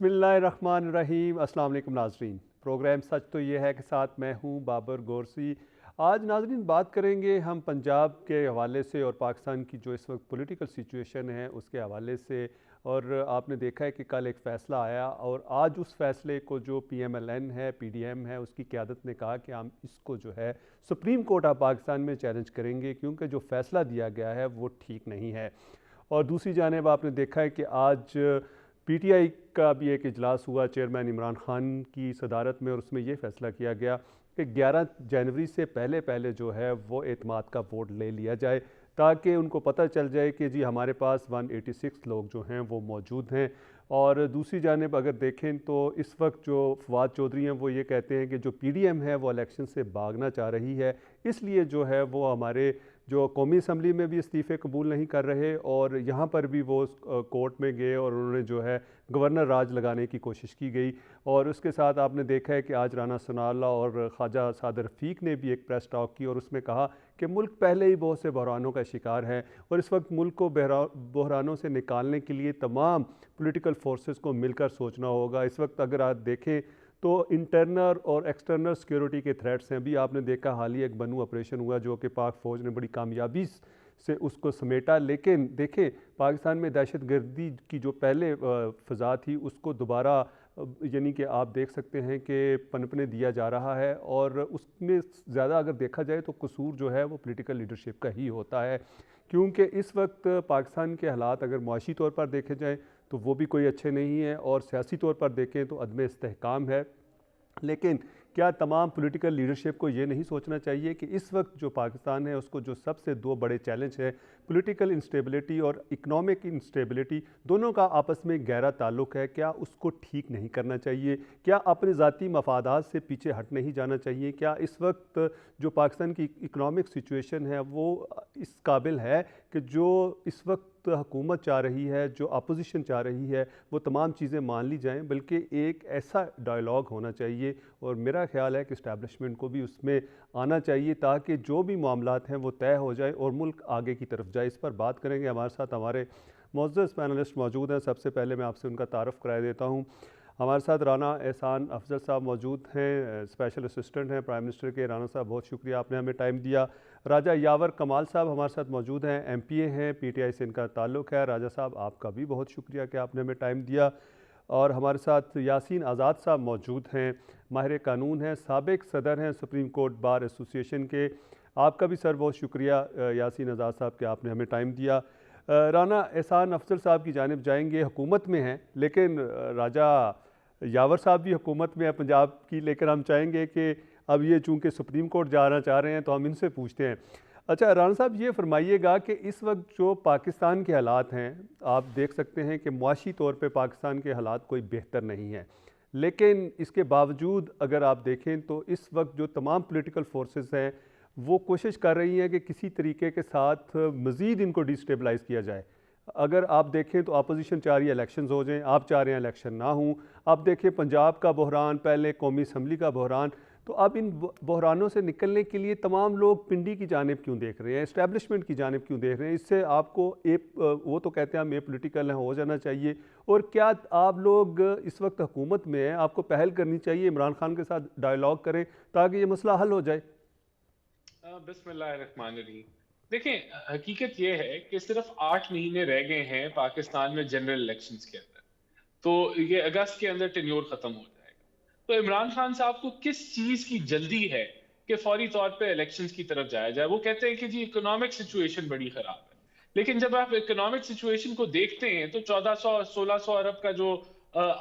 बिस्मिल्लाहिर्रहमानिर्रहीम। अस्सलाम वालेकुम नाजरीन। प्रोग्राम सच तो ये है कि साथ मैं हूँ बाबर गोरसी। आज नाजरीन बात करेंगे हम पंजाब के हवाले से और पाकिस्तान की जो इस वक्त पॉलिटिकल सिचुएशन है उसके हवाले से। और आपने देखा है कि कल एक फ़ैसला आया और आज उस फ़ैसले को जो PMLN है, PDM है, उसकी क़यादत ने कहा कि हम इसको जो है सुप्रीम कोर्ट ऑफ पाकिस्तान में चैलेंज करेंगे क्योंकि जो फ़ैसला दिया गया है वो ठीक नहीं है। और दूसरी जानिब आपने देखा है कि आज PTI का भी एक इजलास हुआ चेयरमैन इमरान खान की सदारत में, और उसमें ये फ़ैसला किया गया कि 11 जनवरी से पहले पहले जो है वो एतमाद का वोट ले लिया जाए, ताकि उनको पता चल जाए कि जी हमारे पास 186 लोग जो हैं वो मौजूद हैं। और दूसरी जानिब अगर देखें तो इस वक्त जो फवाद चौधरी हैं वो ये कहते हैं कि जो PDM है वो इलेक्शन से भागना चाह रही है, इसलिए जो है वो हमारे जो कौमी असम्बली में भी इस्तीफ़े कबूल नहीं कर रहे और यहाँ पर भी वो कोर्ट में गए और उन्होंने जो है गवर्नर राज लगाने की कोशिश की गई। और उसके साथ आपने देखा है कि आज राना सनाउल्लाह और ख्वाजा सादर रफ़ीक ने भी एक प्रेस टॉक की और उसमें कहा कि मुल्क पहले ही बहुत से बहरानों का शिकार है और इस वक्त मुल्क को बहरानों से निकालने के लिए तमाम पॉलिटिकल फोर्सेस को मिलकर सोचना होगा। इस वक्त अगर आप देखें तो इंटरनल और एक्सटर्नल सिक्योरिटी के थ्रेट्स हैं। अभी आपने देखा हाल ही एक बनू ऑपरेशन हुआ जो कि पाक फ़ौज ने बड़ी कामयाबी से उसको समेटा, लेकिन देखें पाकिस्तान में दहशत गर्दी की जो पहले फ़ज़ा थी उसको दोबारा यानी कि आप देख सकते हैं कि पनपने दिया जा रहा है और उसमें ज़्यादा अगर देखा जाए तो कसूर जो है वो पॉलिटिकल लीडरशिप का ही होता है। क्योंकि इस वक्त पाकिस्तान के हालात अगर मुआशी तौर पर देखे जाएँ तो वो भी कोई अच्छे नहीं हैं और सियासी तौर पर देखें तो अदम इस्तेहकाम है। लेकिन क्या तमाम पॉलिटिकल लीडरशिप को ये नहीं सोचना चाहिए कि इस वक्त जो पाकिस्तान है उसको जो सबसे दो बड़े चैलेंज हैं, पॉलिटिकल इंस्टेबिलिटी और इकनॉमिक इंस्टेबिलिटी, दोनों का आपस में गहरा ताल्लुक है, क्या उसको ठीक नहीं करना चाहिए? क्या अपने ज़ाती मफादात से पीछे हट नहीं जाना चाहिए? क्या इस वक्त जो पाकिस्तान की इकनॉमिक सिचुएशन है वो इस काबिल है कि जो इस वक्त हुकूमत चाह रही है, जो अपोजिशन चाह रही है, वो तमाम चीज़ें मान ली जाएं? बल्कि एक ऐसा डायलॉग होना चाहिए और मेरा ख्याल है कि इस्टेब्लिशमेंट को भी उसमें आना चाहिए ताकि जो भी मामलात हैं वो तय हो जाए और मुल्क आगे की तरफ जाए। इस पर बात करेंगे। हमारे साथ हमारे मुअज़्ज़ज़ पैनलिस्ट मौजूद हैं। सबसे पहले मैं आपसे उनका तारुफ़ करा देता हूँ। हमारे साथ राना एहसान अफजल साहब मौजूद हैं, स्पेशल असिस्टेंट हैं प्राइम मिनिस्टर के। राना साहब बहुत शुक्रिया आपने हमें टाइम दिया। राजा यावर कमाल साहब हमारे साथ मौजूद हैं, MPA हैं, PTI से इनका ताल्लुक़ है। राजा साहब आपका भी बहुत शुक्रिया कि आपने हमें टाइम दिया। और हमारे साथ यासीन आज़ाद साहब मौजूद हैं, माहिर कानून हैं, साबिक सदर हैं सुप्रीम कोर्ट बार एसोसिएशन के। आपका भी सर बहुत शुक्रिया यासीन आज़ाद साहब कि आपने हमें टाइम दिया। राना एहसान अफजल साहब की जानिब जाएंगे। हुकूमत में हैं लेकिन राजा यावर साहब भी हुकूमत में है पंजाब की, लेकिन हम चाहेंगे कि अब ये चूँकि सुप्रीम कोर्ट जाना चाह रहे हैं तो हम इनसे पूछते हैं। अच्छा राना साहब ये फरमाइएगा कि इस वक्त जो पाकिस्तान के हालात हैं, आप देख सकते हैं कि मुआशी तौर पे पाकिस्तान के हालात कोई बेहतर नहीं है, लेकिन इसके बावजूद अगर आप देखें तो इस वक्त जो तमाम पॉलिटिकल फोर्सेस हैं वो कोशिश कर रही हैं कि किसी तरीके के साथ मज़ीद इनको डिस्टेबलाइज़ किया जाए। अगर आप देखें तो अपोजिशन चाह रही है इलेक्शंस हो जाएं, आप चाह रहे हैं इलेक्शन ना हों। आप देखें पंजाब का बहरान, पहले कौमी असम्बली का बहरान, तो अब इन बहरानों से निकलने के लिए तमाम लोग पिंडी की जानिब क्यों देख रहे हैं, इस्टेब्लिशमेंट की जानिब क्यों देख रहे हैं? इससे आपको वो तो कहते हैं हम ए पोलिटिकल हैं, हो जाना चाहिए। और क्या आप लोग इस वक्त हुकूमत में हैं, आपको पहल करनी चाहिए, इमरान खान के साथ डायलॉग करें ताकि ये मसला हल हो जाए? बिस्मिल्लाहिर्रहमानिर्रहीम। देखें, हकीकत यह है कि सिर्फ 8 महीने रह गए हैं पाकिस्तान में जनरल इलेक्शंस के अंदर। तो ये अगस्त के अंदर टेन्योर खत्म हो जाएगा। तो इमरान खान साहब को किस चीज की जल्दी है कि फौरी तौर पे इलेक्शंस की तरफ जाया जाए? वो कहते हैं कि जी इकोनॉमिक सिचुएशन बड़ी खराब है, लेकिन जब आप इकोनॉमिक सिचुएशन को देखते हैं तो 1400-1600 अरब का जो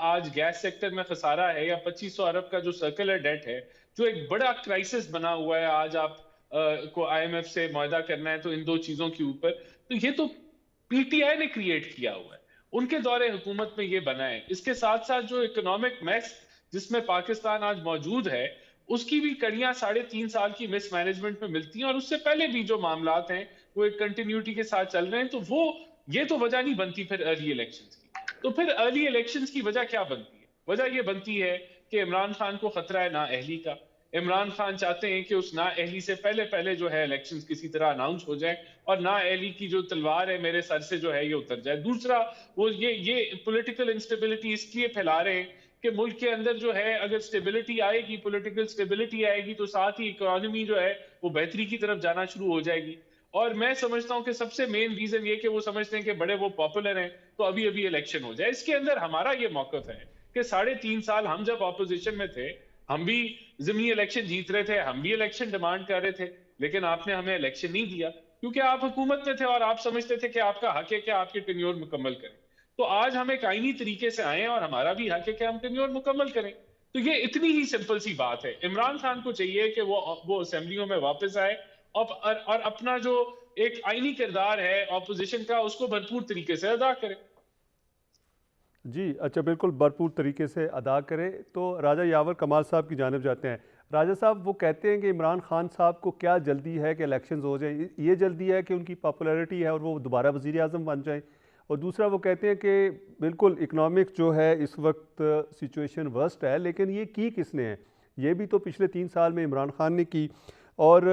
आज गैस सेक्टर में खसारा है, या 2500 अरब का जो सर्कुलर डेट है, जो एक बड़ा क्राइसिस बना हुआ है। आज आप को IMF से मुआहदा करना है तो इन दो चीजों के ऊपर, तो ये तो PTI ने क्रिएट किया हुआ है, उनके दौरे हुकूमत में ये बना है। इसके साथ साथ जो इकोनॉमिक मैस जिसमें पाकिस्तान आज मौजूद है, उसकी भी कड़ियां 3.5 साल की मिसमैनेजमेंट में मिलती हैं, और उससे पहले भी जो मामलात हैं वो एक कंटिन्यूटी के साथ चल रहे हैं। तो वो ये तो वजह नहीं बनती फिर अर्ली इलेक्शंस की। तो फिर अर्ली इलेक्शंस की वजह क्या बनती है? वजह ये बनती है कि इमरान खान को खतरा है नाअहली का, इमरान खान चाहते हैं कि उस नाअहली से पहले पहले जो है इलेक्शंस किसी तरह अनाउंस हो जाए और नाअहली की जो तलवार है मेरे सर से जो है ये उतर जाए। दूसरा, वो ये पॉलिटिकल इंस्टेबिलिटी इसलिए फैला रहे हैं कि मुल्क के अंदर जो है अगर स्टेबिलिटी आएगी, पॉलिटिकल स्टेबिलिटी आएगी, तो साथ ही इकोनॉमी जो है वो बेहतरी की तरफ जाना शुरू हो जाएगी। और मैं समझता हूं कि सबसे मेन रीजन ये कि वो समझते हैं कि बड़े वो पॉपुलर हैं तो अभी अभी इलेक्शन हो जाए। इसके अंदर हमारा ये मौकफ है कि 3.5 साल हम जब ऑपोजिशन में थे, हम भी जिमनी इलेक्शन जीत रहे थे, हम भी इलेक्शन डिमांड कर रहे थे, लेकिन आपने हमें इलेक्शन नहीं दिया क्योंकि आप हुकूमत में थे और आप समझते थे कि आपका हक है कि आपकी टेन्योर मुकम्मल करें। तो आज हम एक आईनी तरीके से आए और हमारा भी हक है कि हम टेन्योर मुकम्मल करें। तो ये इतनी ही सिंपल सी बात है। इमरान खान को चाहिए कि वो असेंबलियों में वापस आए और अपना जो एक आईनी किरदार है ऑपोजिशन का उसको भरपूर तरीके से अदा करे। जी, अच्छा, बिल्कुल भरपूर तरीके से अदा करें। तो राजा यावर कमाल साहब की जानिब जाते हैं। राजा साहब, वो कहते हैं कि इमरान खान साहब को क्या जल्दी है कि इलेक्शंस हो जाए, ये जल्दी है कि उनकी पॉपुलैरिटी है और वो दोबारा वज़ीर आज़म बन जाएं, और दूसरा वो कहते हैं कि बिल्कुल इकनॉमिक जो है इस वक्त सिचुएशन वर्स्ट है, लेकिन ये की किसने है? ये भी तो पिछले 3 साल में इमरान खान ने की। और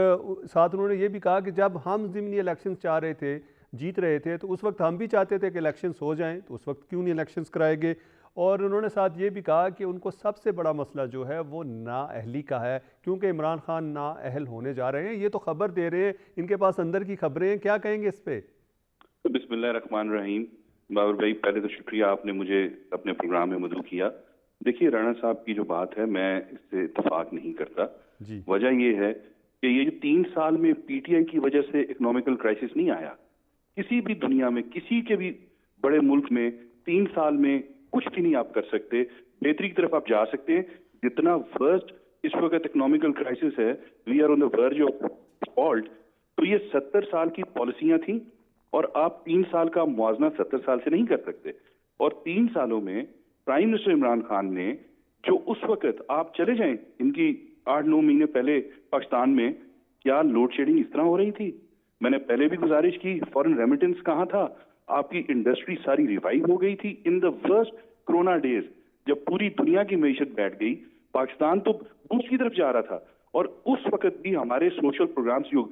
साथ उन्होंने ये भी कहा कि जब हम ज़िमनी इलेक्शन चाह रहे थे, जीत रहे थे, तो उस वक्त हम भी चाहते थे कि इलेक्शंस हो जाएं, तो उस वक्त क्यों नहीं इलेक्शंस कराए गए? और उन्होंने साथ ये भी कहा कि उनको सबसे बड़ा मसला जो है वो नाअहली का है, क्योंकि इमरान खान नाअहल होने जा रहे हैं। ये तो खबर दे रहे हैं, इनके पास अंदर की खबरें हैं, क्या कहेंगे इस पे? तो बिस्मिल्लाहिर्रहमानिर्रहीम। बाबर भाई, पहले तो शुक्रिया, आपने मुझे अपने प्रोग्राम में मदऊ किया। देखिए, राणा साहब की जो बात है, मैं इससे इत्तेफाक नहीं करता। जी। वजह यह है कि ये जो 3 साल में पीटीआई की वजह से इकोनॉमिकल क्राइसिस नहीं आया, किसी भी दुनिया में किसी के भी बड़े मुल्क में 3 साल में कुछ भी नहीं आप कर सकते। बेहतरी की तरफ आप जा सकते हैं। जितना वर्स्ट इस वक्त इकोनॉमिकल क्राइसिस है, we are on the verge of fault. तो ये 70 साल की पॉलिसियां थी और आप 3 साल का मुआवजा 70 साल से नहीं कर सकते। और 3 सालों में प्राइम मिनिस्टर इमरान खान ने जो उस वक्त, आप चले जाएं इनकी 8-9 महीने पहले पाकिस्तान में क्या लोड शेडिंग इस तरह हो रही थी। मैंने पहले भी गुजारिश की, फॉरेन रेमिटेंस कहाँ था, आपकी इंडस्ट्री सारी रिवाइव हो गई थी in the worst corona days, जब पूरी दुनिया की मईशत बैठ गई, पाकिस्तान तो बूस्ट की तरफ जा रहा था। और उस वक्त भी हमारे सोशल प्रोग्राम्स जो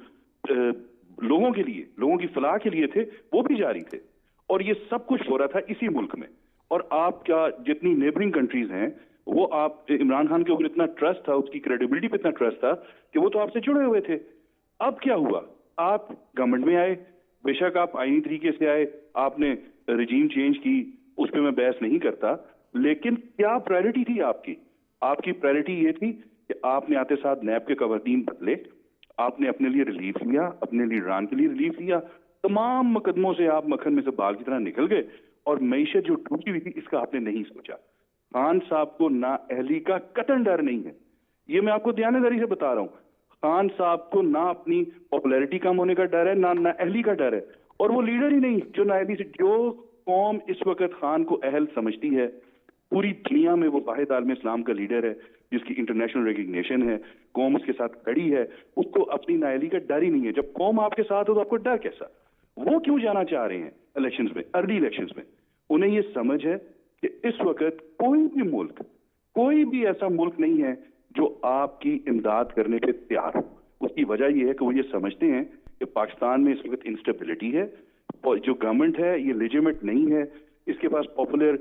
लोगों के लिए, लोगों की फलाह के लिए थे, वो भी जारी थे। और ये सब कुछ हो रहा था इसी मुल्क में। और आपका जितनी नेबरिंग कंट्रीज हैं, वो आप इमरान खान के ऊपर इतना ट्रस्ट था, उसकी क्रेडिबिलिटी पे इतना ट्रस्ट था कि वो तो आपसे जुड़े हुए थे। अब क्या हुआ, आप गवर्नमेंट में आए, बेशक आप आईनी तरीके से आए, आपने रिजीम चेंज की, उस पर मैं बहस नहीं करता, लेकिन क्या प्रायोरिटी थी आपकी? आपकी प्रायोरिटी ये थी कि आपने आते साथ नैब के कवानीन बदले, आपने अपने लिए रिलीफ लिया, अपने लिए ईरान के लिए रिलीफ लिया, तमाम मुकदमों से आप मक्खन में से बाल की तरह निकल गए, और मईशत जो टूटी हुई थी इसका आपने नहीं सोचा। खान साहब को नाअहली का कतई डर नहीं है, ये मैं आपको दयानतदारी से बता रहा हूं। खान साहब को ना अपनी पॉपुलैरिटी कम होने का डर है, ना नाअहली का डर है, और वो लीडर ही नहीं जो नाअहली से। जो कौम इस वक्त खान को अहल समझती है, पूरी दुनिया में वो वाहिद आलम इस्लाम का लीडर है जिसकी इंटरनेशनल रिकग्निशन है, कौम उसके साथ खड़ी है, उसको अपनी नाअहली का डर ही नहीं है। जब कौम आपके साथ हो तो आपको डर कैसा? वो क्यों जाना चाह रहे हैं इलेक्शंस में, अर्ली इलेक्शंस में? उन्हें ये समझ है कि इस वक्त कोई भी मुल्क, कोई भी ऐसा मुल्क नहीं है जो आपकी इमदाद करने पे तैयार हो। उसकी वजह यह है कि वो ये समझते हैं कि पाकिस्तान में इस वक्त इंस्टेबिलिटी है, और जो गवर्नमेंट है ये लेजिटिमेट नहीं है, इसके पास पॉपुलर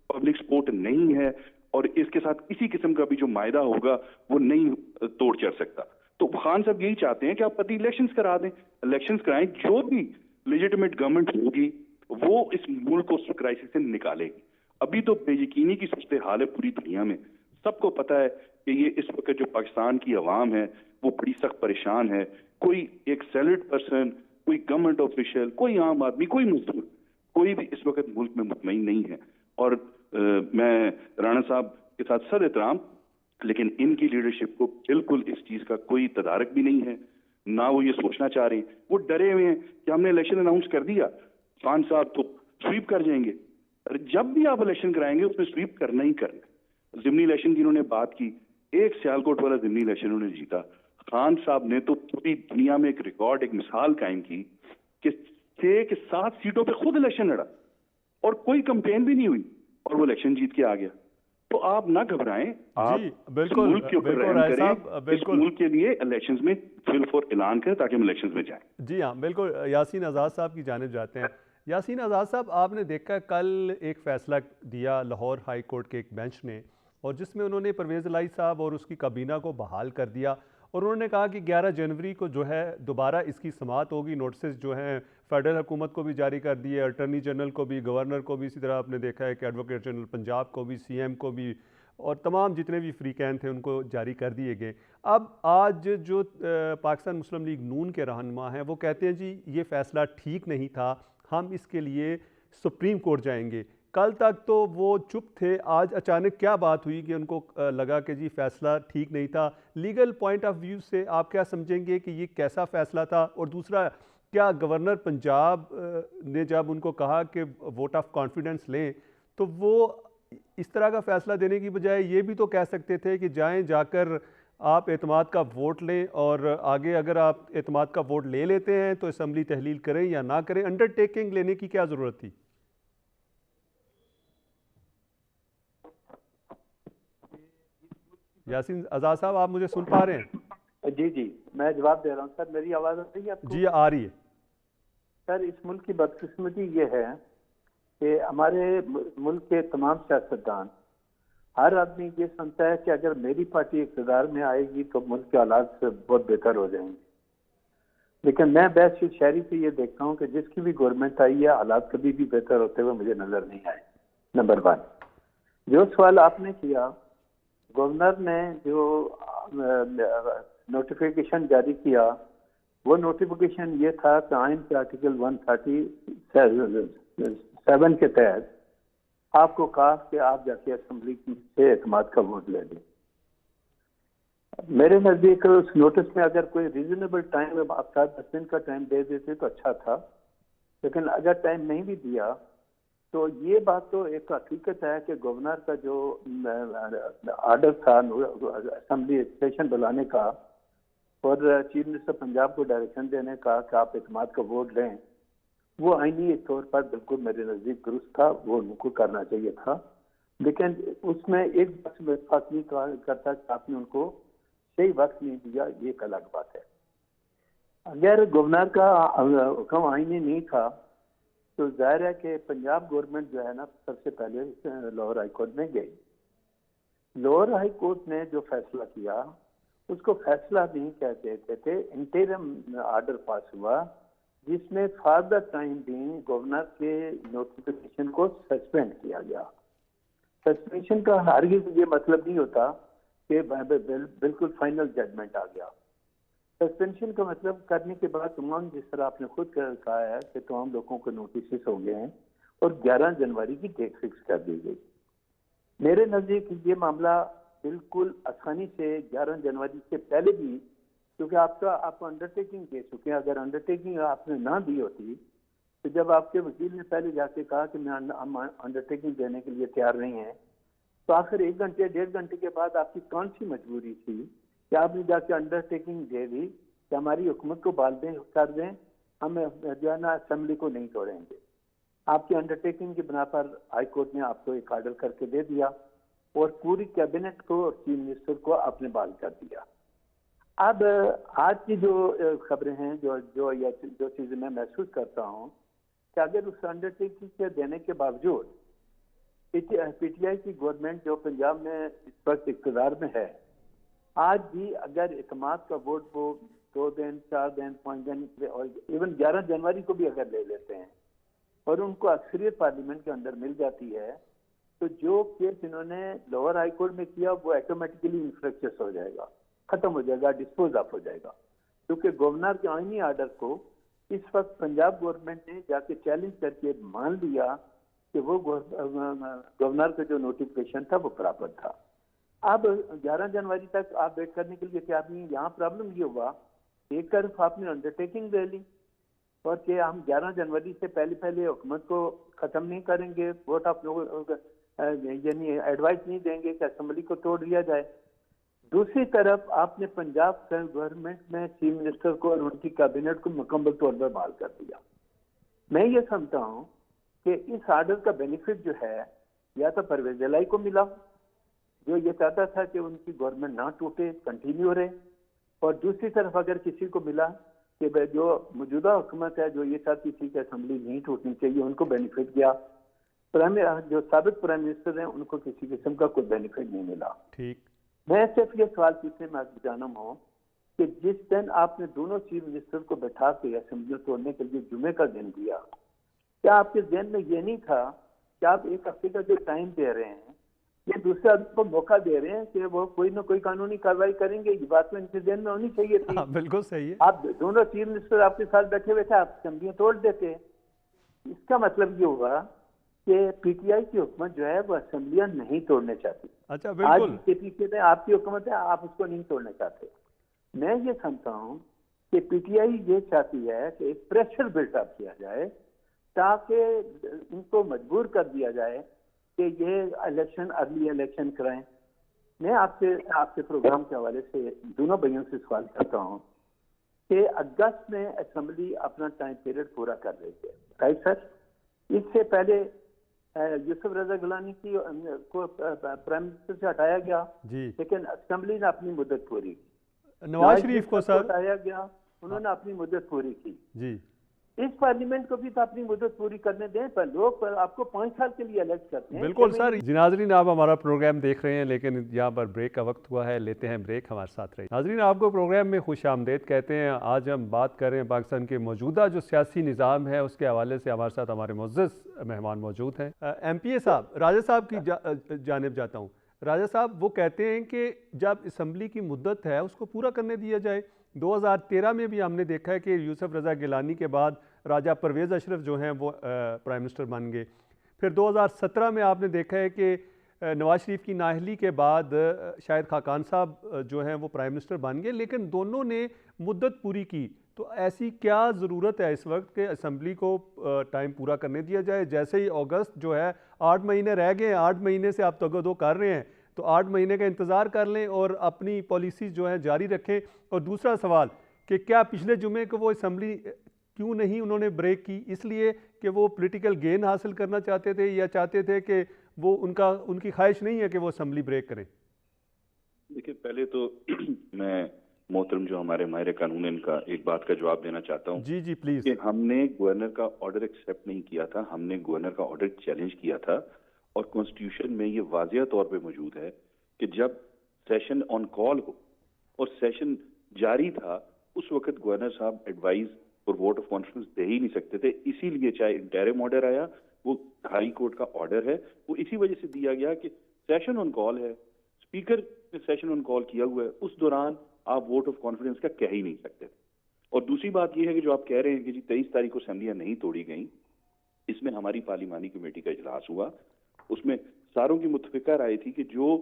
पब्लिक सपोर्ट नहीं है, और इसके साथ किसी किस्म का भी जो मायदा होगा वो नहीं तोड़ चढ़ सकता। तो खान साहब यही चाहते हैं कि आप पति इलेक्शंस करा दें, इलेक्शंस कराएं, जो भी लेजिटिमेट गवर्नमेंट होगी वो इस मुल्क को उस क्राइसिस से निकालेगी। अभी तो बेयकीनी की सूरत हाल है पूरी दुनिया में, सबको पता है कि ये इस वक्त जो पाकिस्तान की अवाम है वो बड़ी सख्त परेशान है। कोई एक सैलरीड पर्सन, कोई गवर्नमेंट ऑफिशियल, कोई आम आदमी, कोई मजदूर, कोई भी इस वक्त मुल्क में मुतमईन नहीं है। और मैं राणा साहब के साथ सर एहतराम, लेकिन इनकी लीडरशिप को बिल्कुल इस चीज का कोई तदारक भी नहीं है, ना वो ये सोचना चाह रहे हैं। वो डरे हुए हैं कि हमने इलेक्शन अनाउंस कर दिया, खान साहब तो स्वीप कर जाएंगे। अरे जब भी आप इलेक्शन कराएंगे उसमें स्वीप करना ही करना। जिमनी इलेक्शन की उन्होंने बात की, एक सियालकोट वाला जिमनी इलेक्शन उन्होंने जीता। खान साहब ने तो पूरी दुनिया में एक रिकॉर्ड, एक मिसाल कायम की कि 6 के 7 सीटों पे खुद इलेक्शन लड़ा और कोई कंपेन भी नहीं हुई, और वो इलेक्शन जीत के आ गया। तो आप ना घबराएं, आप जी इस बिल्कुल मुल्क के ऊपर बिल्कुल रहम राय करें, साहब इस बिल्कुल। मुल्क के लिए इलेक्शंस में फिल फॉर ऐलान करें ताकि हम इलेक्शंस में जाएं। जी हाँ बिल्कुल, यासीन आज़ाद साहब की जानिब जाते हैं। यासीन आज़ाद साहब, आपने देखा कल एक फ़ैसला दिया लाहौर हाई कोर्ट के एक बेंच ने, और जिसमें उन्होंने परवेज़ इलाही साहब और उसकी काबीना को बहाल कर दिया, और उन्होंने कहा कि 11 जनवरी को जो है दोबारा इसकी समाअत होगी। नोटिस जो हैं फेडरल हुकूमत को भी जारी कर दिए, अटर्नी जनरल को भी, गवर्नर को भी, इसी तरह आपने देखा है कि एडवोकेट जनरल पंजाब को भी, CM को भी, और तमाम जितने भी फ्री कैन थे उनको जारी कर दिए गए। अब आज जो पाकिस्तान मुस्लिम लीग नून के रहनुमा हैं वो कहते हैं जी ये फ़ैसला ठीक नहीं था, हम इसके लिए सुप्रीम कोर्ट जाएंगे। कल तक तो वो चुप थे, आज अचानक क्या बात हुई कि उनको लगा कि जी फ़ैसला ठीक नहीं था? लीगल पॉइंट ऑफ व्यू से आप क्या समझेंगे कि ये कैसा फ़ैसला था? और दूसरा, क्या गवर्नर पंजाब ने जब उनको कहा कि वोट ऑफ कॉन्फिडेंस लें, तो वो इस तरह का फ़ैसला देने की बजाय ये भी तो कह सकते थे कि जाएं, जाकर आप एतमाद का वोट लें, और आगे अगर आप एतमाद का वोट ले लेते हैं तो असम्बली तहलील करें या ना करें? अंडरटेकिंग लेने की क्या ज़रूरत थी? यासीन आज़ाद साहब, आप मुझे सुन पा रहे हैं? जी जी, मैं जवाब दे रहा हूँ सर। मेरी आवाज़ आ रही है आपको? जी आ रही है। सर, इस मुल्क की बदकिस्मती ये है कि हमारे मुल्क के तमाम सियासतदान, हर आदमी ये समझता है कि अगर मेरी पार्टी इक़्तिदार में आएगी तो मुल्क के हालात बहुत बेहतर हो जाएंगे। लेकिन मैं बैश शहरी से ये देखता हूँ कि जिसकी भी गवर्नमेंट आई है, हालात कभी भी बेहतर होते हुए मुझे नजर नहीं आए। नंबर 1, जो सवाल आपने किया, गवर्नर ने जो नोटिफिकेशन जारी किया, वो नोटिफिकेशन ये था कि आइन के आर्टिकल 137 के तहत आपको कहा कि आप जाके असेंबली से एतमाद का वोट ले लें। मेरे नज़दीक उस नोटिस में अगर कोई रीजनेबल टाइम आप 7-10 दिन का टाइम दे देते तो अच्छा था, लेकिन अगर टाइम नहीं भी दिया तो ये बात तो एक हकीकत है कि गवर्नर का जो आर्डर था असेंबली सेशन बुलाने का और चीफ मिनिस्टर पंजाब को डायरेक्शन देने का कि आप एतमाद का वोट लें, वो आईनी तौर पर बिल्कुल मेरे नज़दीक दुरुस्त था, वो उनको करना चाहिए था। लेकिन उसमें एक बात में इत्तेफाक नहीं करता कि आपने उनको सही वक्त नहीं दिया, ये एक अलग बात है। अगर गवर्नर का हुक्म आईनी नहीं था तो जाहिर है कि पंजाब गवर्नमेंट जो है ना, सबसे पहले लाहौर हाई कोर्ट में गई। लाहौर हाई कोर्ट ने जो फैसला किया उसको फैसला नहीं कहते थे, इंटरिम आर्डर पास हुआ जिसमें for the time being governor के नोटिफिकेशन को सस्पेंड किया गया। सस्पेंशन का हरगिज़ ये मतलब नहीं होता कि बिल्कुल फाइनल जजमेंट आ गया। सस्पेंशन का मतलब करने के बाद तमाम, जिस तरह आपने खुद कहा है कि तमाम लोगों को नोटिस हो गए हैं और 11 जनवरी की डेट फिक्स कर दी गई। मेरे नज़दीक ये मामला बिल्कुल आसानी से 11 जनवरी से पहले भी, क्योंकि आप अंडरटेकिंग दे चुके हैं, अगर अंडरटेकिंग आपने ना दी होती तो जब आपके वकील ने पहले जाके कहा कि हम अंडरटेकिंग देने के लिए तैयार नहीं हैं, तो आखिर 1 घंटे 1.5 घंटे के बाद आपकी कौन सी मजबूरी थी कि आपने जाके अंडरटेकिंग दे दी कि हमारी हुकूमत को बाल दें, कर दें, हम जो है ना असेंबली को नहीं तोड़ेंगे। आपकी अंडरटेकिंग की बिना पर हाई कोर्ट ने आपको एक आर्डर करके दे दिया और पूरी कैबिनेट को और चीफ मिनिस्टर को आपने बाल कर दिया। अब आज की जो खबरें हैं, जो चीज़ें मैं महसूस करता हूँ कि अगर उस अंडरटेकिंग के देने के बावजूद PTI की गवर्नमेंट जो पंजाब में इस वक्त इक़्तिदार में है, आज भी अगर इतमाद का वोट वो 2 दिन 4 दिन 5 दिन और इवन 11 जनवरी को भी अगर ले लेते हैं और उनको अक्सरियत पार्लियामेंट के अंदर मिल जाती है, तो जो केस इन्होंने लोअर हाई कोर्ट में किया वो ऑटोमेटिकली इन्फ्रेक्चस हो जाएगा, खत्म हो जाएगा, डिस्पोज ऑफ हो जाएगा। क्योंकि गवर्नर के आईनी आर्डर को इस वक्त पंजाब गवर्नमेंट ने जाके चैलेंज करके मान लिया कि वो गवर्नर का जो नोटिफिकेशन था वो प्रॉपर था। अब 11 जनवरी तक आप वेट करने के लिए तैयार नहीं। यहाँ प्रॉब्लम ये हुआ, एक तरफ आपने अंडरटेकिंग ले ली और कि हम 11 जनवरी से पहले हुकूमत को ख़त्म नहीं करेंगे, वोट ऑफ यानी एडवाइस नहीं देंगे कि असेंबली को तोड़ दिया जाए। दूसरी तरफ आपने पंजाब गवर्नमेंट में चीफ मिनिस्टर को और उनकी कैबिनेट को मुकम्मल तौर पर बहाल कर दिया। मैं ये समझता हूँ कि इस आर्डर का बेनिफिट जो है या तो परवेज इलाही को मिला जो ये चाहता था कि उनकी गवर्नमेंट ना टूटे, कंटिन्यू रहे, और दूसरी तरफ अगर किसी को मिला कि जो मौजूदा हुकूमत है जो ये चाहती थी कि असेंबली नहीं टूटनी चाहिए, उनको बेनिफिट गया। जो साबिक प्राइम मिनिस्टर हैं उनको किसी किस्म का कोई बेनिफिट नहीं मिला। ठीक। मैं सिर्फ ये सवाल पूछने में जाना हूँ कि जिस दिन आपने दोनों चीफ मिनिस्टर को बैठा के असेंबली तोड़ने के लिए जुमे का दिन दिया, क्या आपके जहन में ये नहीं था कि आप एक हफ्ते का जो टाइम दे रहे हैं, ये दूसरे आदमी को मौका दे रहे हैं कि वो कोई ना कोई कानूनी कार्रवाई करेंगे? ये बात में इनके जहन में होनी चाहिए थी। हाँ, बिल्कुल सही है। आप दोनों चीफ मिनिस्टर आपके साथ बैठे हुए थे, आप असेंबलियां तोड़ देते। इसका मतलब ये हुआ कि पीटीआई की हुकूमत जो है वो असेंबलियां नहीं तोड़ने चाहती। अच्छा, आज बिल्कुल। बीजेपी के आपकी हुकूमत है, आप उसको नहीं तोड़ना चाहते। मैं ये समझता हूँ कि पीटीआई ये चाहती है कि एक प्रेशर बिल्डअप किया जाए ताकि इनको मजबूर कर दिया जाए कि ये इलेक्शन, अर्ली इलेक्शन कराएं। मैं आपके प्रोग्राम के हवाले से दोनों भाइयों से सवाल करता हूँ कि अगस्त में असेंबली अपना टाइम पीरियड पूरा कर रही है, राइट सर? इससे पहले यूसुफ रजा गिलानी को प्राइम मिनिस्टर से हटाया गया जी। लेकिन असेंबली ने अपनी मुद्दत पूरी की। नवाज शरीफ को सर हटाया गया, उन्होंने अपनी मुद्दत पूरी की। जी। इस पार्लियामेंट को भी तो अपनी मुद्दत पूरी करने दें, पर लोग आपको 5 साल के लिए इलेक्ट करते हैं। बिल्कुल सर। जी नाजरीन, आप हमारा प्रोग्राम देख रहे हैं लेकिन यहाँ पर ब्रेक का वक्त हुआ है, लेते हैं ब्रेक, हमारे साथ रहिए। नाजरीन, आपको प्रोग्राम में खुश आमदेद कहते हैं। आज हम बात कर रहे हैं पाकिस्तान के मौजूदा जो सियासी निज़ाम है उसके हवाले से। हमारे साथ हमारे मुअज़्ज़ज़ मेहमान मौजूद हैं। MPA साहब, राजा साहब की जानिब जाता हूँ। राजा साहब वो कहते हैं कि जब असम्बली की मुद्दत है उसको पूरा करने दिया जाए। 2013 में भी हमने देखा है कि यूसुफ रजा गिलानी के बाद राजा परवेज़ अशरफ जो हैं वो प्राइम मिनिस्टर बन गए। फिर 2017 में आपने देखा है कि नवाज शरीफ की नाअहली के बाद शाहिद खाकान साहब जो हैं वो प्राइम मिनिस्टर बन गए, लेकिन दोनों ने मुद्दत पूरी की। तो ऐसी क्या ज़रूरत है इस वक्त कि असम्बली को टाइम पूरा करने दिया जाए? जैसे ही अगस्त जो है 8 महीने रह गए, 8 महीने से आप तगदो कर रहे हैं, तो 8 महीने का इंतज़ार कर लें और अपनी पॉलिसी जो है जारी रखें। और दूसरा सवाल कि क्या पिछले जुमे को वो असम्बली क्यों नहीं उन्होंने ब्रेक की? इसलिए कि वो पॉलिटिकल गेन हासिल करना चाहते थे या चाहते थे कि वो उनकी ख्वाहिश नहीं है कि वो असम्बली ब्रेक करें? देखिए, पहले तो मैं मोहतरम जो हमारे माहिर कानून, इनका एक बात का जवाब देना चाहता हूँ। जी जी प्लीज। कि हमने गवर्नर का ऑर्डर एक्सेप्ट नहीं किया था, हमने गवर्नर का ऑर्डर चैलेंज किया था। और कॉन्स्टिट्यूशन में ये वाजिया तौर पे मौजूद है कि जब सेशन ऑन कॉल हो और सेशन जारी था, उस वक्त गवर्नर साहब एडवाइस और वोट ऑफ कॉन्फिडेंस दे ही नहीं सकते थे। इसीलिए चाहे इंटरिम ऑर्डर आया, वो हाई कोर्ट का ऑर्डर है, वो इसी वजह से दिया गया कि सेशन ऑन कॉल है, स्पीकर ने सेशन ऑन कॉल किया हुआ है, उस दौरान आप वोट ऑफ कॉन्फिडेंस का कह ही नहीं सकते। और दूसरी बात यह है कि जो आप कह रहे हैं कि जी 23 तारीख को असेंबलियां नहीं तोड़ी गई, इसमें हमारी पार्लिमानी कमेटी का इजलास हुआ, उसमें सारों की मुत्तफिका राय थी कि जो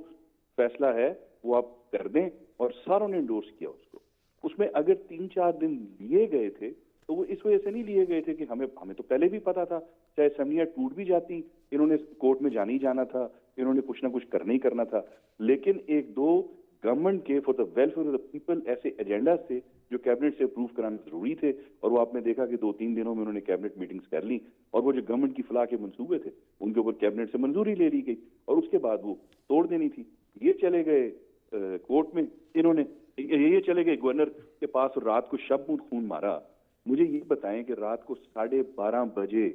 फैसला है वो आप कर दें, और सारों ने इंडोर्स किया उसको। उसमें अगर 3-4 दिन लिए गए थे तो वो इस वजह से नहीं लिए गए थे कि हमें तो पहले भी पता था, चाहे असेंबलियां टूट भी जाती, इन्होंने कोर्ट में जाना ही जाना था, इन्होंने कुछ ना कुछ करना ही करना था। लेकिन एक दो गवर्नमेंट के for the welfare of the people ऐसे एजेंडा थे जो कैबिनेट से अप्रूव कराने जरूरी थे, और वो आपने देखा कि 2-3 दिनों में उन्होंने कैबिनेट मीटिंग्स कर ली, और वो जो गवर्नमेंट की फलाह के मंसूबे थे उनके ऊपर कैबिनेट से मंजूरी ले ली गई, और उसके बाद वो तोड़ देनी थी। ये चले गए कोर्ट में, इन्होंने ये चले गए गवर्नर के पास और रात को शब खून मारा। मुझे ये बताएं कि रात को 12:30 बजे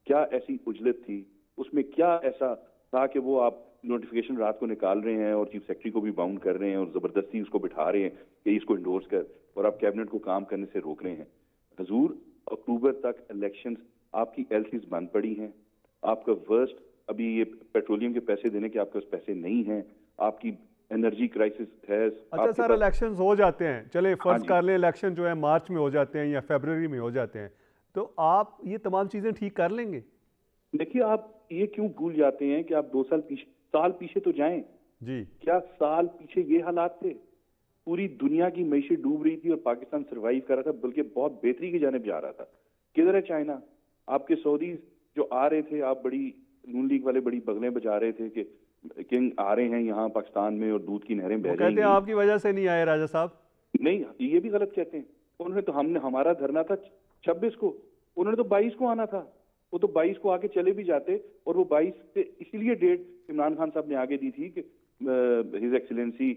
क्या ऐसी उजलत थी, उसमें क्या ऐसा था कि वो आप नोटिफिकेशन रात को निकाल रहे हैं और चीफ सेक्रेटरी को भी बाउंड कर रहे हैं और जबरदस्ती उसको बिठा रहे हैं कि इसको इंडोर्स कर, और आप कैबिनेट को काम करने से रोक रहे हैं। हजूर, अक्टूबर तक इलेक्शंस, आपकी एलसीज बंद पड़ी हैं, आपका वर्स्ट अभी ये पेट्रोलियम के पैसे देने के आपके पास पैसे नहीं हैं, आपकी एनर्जी क्राइसिस है। अच्छा सर, इलेक्शंस हो जाते हैं, चले फर्ज कर लें इलेक्शन जो है मार्च में हो जाते हैं या फरवरी में हो जाते हैं, तो आप ये तमाम चीजें ठीक कर लेंगे? देखिए, आप ये क्यों भूल जाते हैं कि आप 2 साल पीछे तो जाएं जी। क्या साल पीछे ये हालात थे? पूरी दुनिया की मईशत डूब रही थी और पाकिस्तान सरवाइव कर रहा था, बल्कि बहुत बेहतरी की जानिब जा रहा था। किधर है चाइना? आपके सऊदीज जो आ रहे थे, आप बड़ी नून लीग वाले बड़ी बगलें बजा रहे थे कि किंग आ रहे हैं यहाँ पाकिस्तान में और दूध की नहरें बह कहते हैं आपकी वजह से नहीं आए राजा साहब। नहीं, ये भी गलत कहते हैं। उन्होंने तो, हमारा धरना था 26 को, उन्होंने तो 22 को आना था। वो तो 22 को आके चले भी जाते, और वो 22 से इसीलिए डेट इमरान खान साहब ने आगे दी थी कि his excellency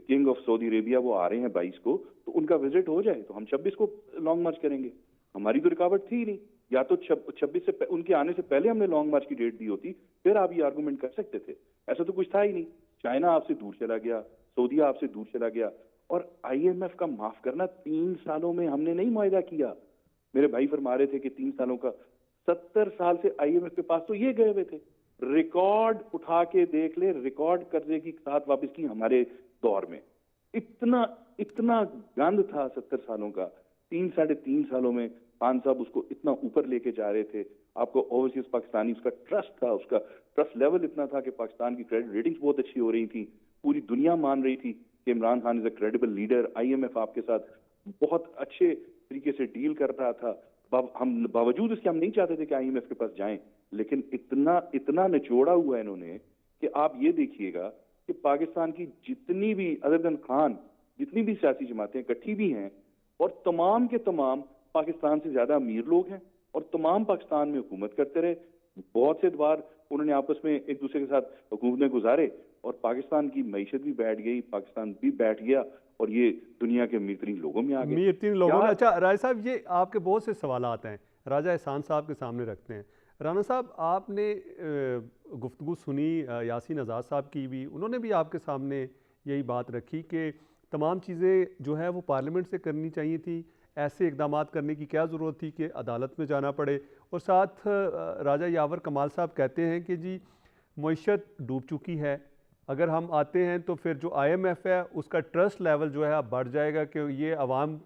king of Saudi Arabia वो आ रहे हैं 22 को, तो उनका विजिट हो जाए तो हम 26 को लॉन्ग मार्च करेंगे। हमारी तो रुकावट थी ही नहीं, या तो 26 से उनके आने से पहले हमने लॉन्ग मार्च की डेट दी होती, फिर आप ये आर्गूमेंट कर सकते थे। ऐसा तो कुछ था ही नहीं। चाइना आपसे दूर चला गया, सऊदीया आपसे दूर चला गया, और IMF का माफ करना 3 सालों में हमने नहीं मुआहदा किया। मेरे भाई फरमा रहे थे कि 3 सालों का, 70 साल से IMF के पास तो ये गए हुए थे। रिकॉर्ड उठा के देख ले, रिकॉर्ड कर्जे की साथ वापस की हमारे दौर में। इतना इतना गंद था 70 सालों का, 3-3.5 सालों में खान साहब उसको इतना ऊपर लेके जा रहे थे। आपको ओवरसीज पाकिस्तानी, उसका ट्रस्ट था, उसका ट्रस्ट लेवल इतना था कि पाकिस्तान की क्रेडिट रेटिंग्स बहुत अच्छी हो रही थी, पूरी दुनिया मान रही थी कि Imran Khan is a credible leader. IMF आपके साथ बहुत अच्छे तरीके से डील कर रहा था। हम बावजूद इसके हम नहीं चाहते थे कि IMF के पास जाएं, लेकिन इतना निचोड़ा हुआ है इन्होंने कि आप ये देखिएगा कि पाकिस्तान की जितनी भी अदर देन खान जितनी भी सियासी जमातें इकट्ठी भी हैं, और तमाम के तमाम पाकिस्तान से ज्यादा अमीर लोग हैं, और तमाम पाकिस्तान में हुकूमत करते रहे। बहुत से बार उन्होंने आपस में एक दूसरे के साथ हुकूमतें गुजारे, और पाकिस्तान की मईशत भी बैठ गई, पाकिस्तान भी बैठ गया, और ये दुनिया के अमीर तरीन लोगों में आ गए। अमीर तीन लोगों में। अच्छा राय साहब, ये आपके बहुत से सवाल आते हैं, राजा एहसान साहब के सामने रखते हैं। राना साहब, आपने गुफ्तगू सुनी यासीन आज़ाद साहब की भी, उन्होंने भी आपके सामने यही बात रखी कि तमाम चीज़ें जो है वो पार्लियामेंट से करनी चाहिए थी, ऐसे इकदाम करने की क्या ज़रूरत थी कि अदालत में जाना पड़े। और साथ राजा यावर कमाल साहब कहते हैं कि जी मईशत डूब चुकी है, अगर हम आते हैं तो फिर जो IMF है उसका ट्रस्ट लेवल जो है बढ़ जाएगा कि ये अवाम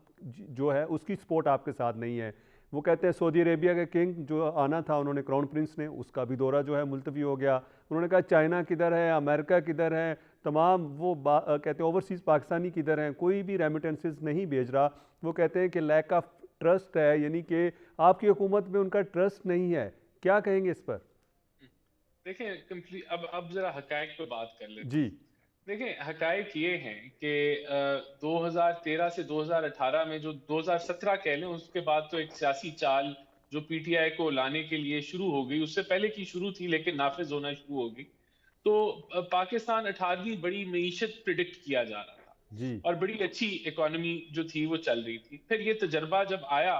जो है उसकी सपोर्ट आपके साथ नहीं है। वो कहते हैं सऊदी अरेबिया के किंग जो आना था उन्होंने, क्राउन प्रिंस ने, उसका भी दौरा जो है मुलतवी हो गया। उन्होंने कहा चाइना किधर है, अमेरिका किधर है, तमाम वो कहते हैं ओवरसीज़ पाकिस्तानी किधर हैं, कोई भी रेमिटेंसेस नहीं भेज रहा। वो कहते हैं कि लैक ऑफ ट्रस्ट है, यानी कि आपकी हुकूमत में उनका ट्रस्ट नहीं है। क्या कहेंगे इस पर? देखें, अब जरा हकायक पे बात कर लेते जी। हैं। देखें, हकायक ये हैं कि 2013 से 2018 में, जो 2017 कह लें, उसके बाद तो एक सियासी चाल जो PTI को लाने के लिए शुरू हो गई, उससे पहले की शुरू थी लेकिन नाफिज होना शुरू हो गई। तो पाकिस्तान 18वीं बड़ी मईशत प्रिडिक्ट किया जा रहा था जी। और बड़ी अच्छी इकोनॉमी जो थी वो चल रही थी। फिर ये तजर्बा जब आया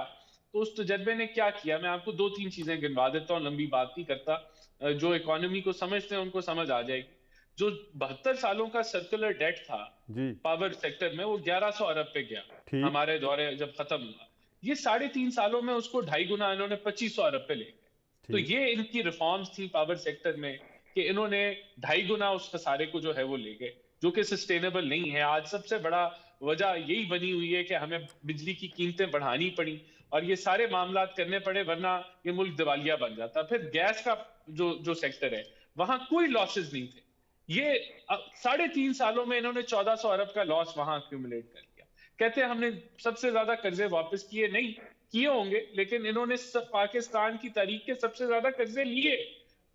तो उस तजर्बे ने क्या किया, मैं आपको 2-3 चीजें गिनवा देता हूँ, लंबी बात नहीं करता। जो इकोनॉमी को समझते हैं उनको समझ आ जाएगी। जो 72 सालों का सर्कुलर डेट था जी। पावर सेक्टर में, वो 1100 अरब पे गया हमारे दौरे जब खत्म हुआ। ये 3.5 सालों में उसको 2.5 गुना इन्होंने 2500 अरब पे ले गए। तो ये इनकी रिफॉर्म्स थी पावर सेक्टर में कि इन्होंने 2.5 गुना उस खसारे को जो है वो ले गए, जो कि सस्टेनेबल नहीं है। आज सबसे बड़ा वजह यही बनी हुई है कि हमें बिजली की कीमतें बढ़ानी पड़ी और ये सारे मामला करने पड़े, वरना ये मुल्क दिवालिया बन जाता। फिर गैस का जो सेक्टर है वहां कोई लॉसेस नहीं थे। ये 3.5 सालों में इन्होंने 1400 अरब का लॉस वहां एक्यूमुलेट कर लिया। कहते हैं हमने सबसे ज्यादा कर्जे वापस किए, नहीं किए होंगे, लेकिन इन्होंने पाकिस्तान की तारीख के सबसे ज्यादा कर्जे लिए।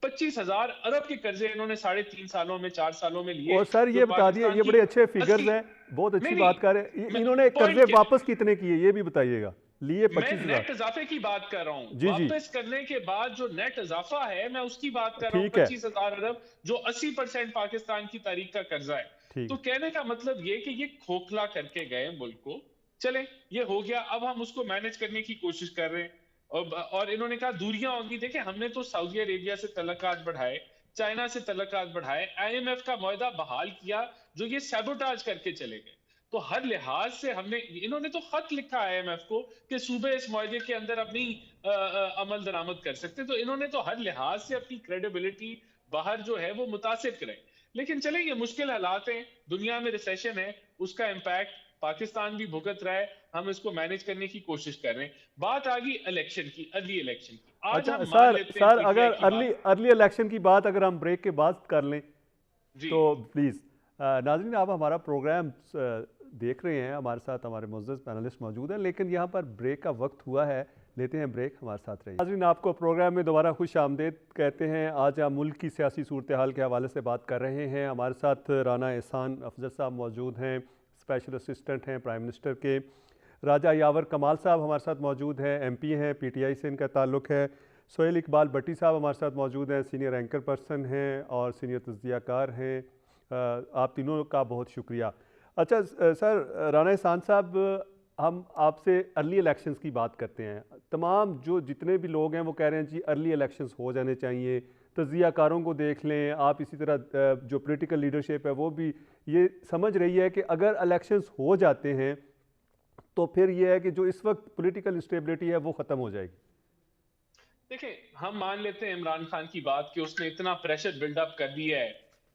25,000 अरब के कर्जे इन्होंने 3.5 सालों में, 4 सालों में लिए। और सर ये बता दिए, ये बड़े अच्छे फिगर्स हैं, बहुत अच्छी बात कर रहे हैं। इन्होंने कर्जे वापस कितने किए ये भी बताइएगा? लिए 25,000। मैं नेट इजाफे की बात कर रहा हूँ। वापस करने के बाद जो नेट इजाफा है मैं उसकी बात कर रहा हूँ। 25,000 अरब जो 80% पाकिस्तान की तारीख का कर्जा है। तो कहने का मतलब ये कि ये खोखला करके गए मुल्क को। चले ये हो गया, अब हम उसको मैनेज करने की कोशिश कर रहे हैं। और इन्होंने कहा दूरियां होंगी। देखिए, हमने तो सऊदी अरेबिया से तल्लुकात बढ़ाए, चाइना से तल्लुकात बढ़ाए, IMF का मुआहदा बहाल किया जो ये सैबोटाज करके चले गए। तो हर लिहाज से हमने, इन्होंने तो खत लिखा IMF को कि सूबे इस मुआहदे के अंदर अपनी अमल दरामद कर सकते। तो इन्होंने तो हर लिहाज से अपनी क्रेडिबिलिटी बाहर जो है वो मुतासिर करे। लेकिन चले, ये मुश्किल हालात हैं, दुनिया में रिसेशन है, उसका इम्पैक्ट पाकिस्तान भी भुगत रहा है, हम इसको मैनेज करने की कोशिश कर रहे हैं। बात आ गई इलेक्शन की, अर्ली इलेक्शन की। आज अच्छा, हम मान लेते हैं सर अगर अर्ली इलेक्शन की बात अगर हम ब्रेक के बाद कर लें तो प्लीज़। नाज़रीन, आप हमारा प्रोग्राम देख रहे हैं, हमारे साथ हमारे मुअज़्ज़ज़ पैनलिस्ट मौजूद हैं, लेकिन यहाँ पर ब्रेक का वक्त हुआ है, लेते हैं ब्रेक, हमारे साथ रहिए। नाज़रीन, आपको प्रोग्राम में दोबारा खुश आमदीद कहते हैं। आज हम मुल्क की सियासी सूरत हाल के हवाले से बात कर रहे हैं। हमारे साथ राना एहसान अफजल साहब मौजूद हैं, स्पेशल असिस्टेंट हैं प्राइम मिनिस्टर के। राजा यावर कमाल साहब हमारे साथ मौजूद हैं, MP हैं, PTI से इनका ताल्लुक़ है। सोहेल इकबाल भट्टी साहब हमारे साथ मौजूद हैं, सीनियर एंकर पर्सन हैं और सीनियर तज्ज़ियाकार हैं। आप तीनों का बहुत शुक्रिया। अच्छा सर, राना एहसान साहब, हम आपसे अर्ली इलेक्शंस की बात करते हैं। तमाम जितने भी लोग हैं वो कह रहे हैं जी अर्ली इलेक्शंस हो जाने चाहिए। तज्ज़ियाकारों को देख लें आप, इसी तरह जो पॉलिटिकल लीडरशिप है वो भी ये समझ रही है कि अगर इलेक्शंस हो जाते हैं तो फिर ये है कि जो इस वक्त पॉलिटिकल इंस्टेबिलिटी है वो ख़त्म हो जाएगी। देखिए, हम मान लेते हैं इमरान खान की बात कि उसने इतना प्रेशर बिल्डअप कर दिया है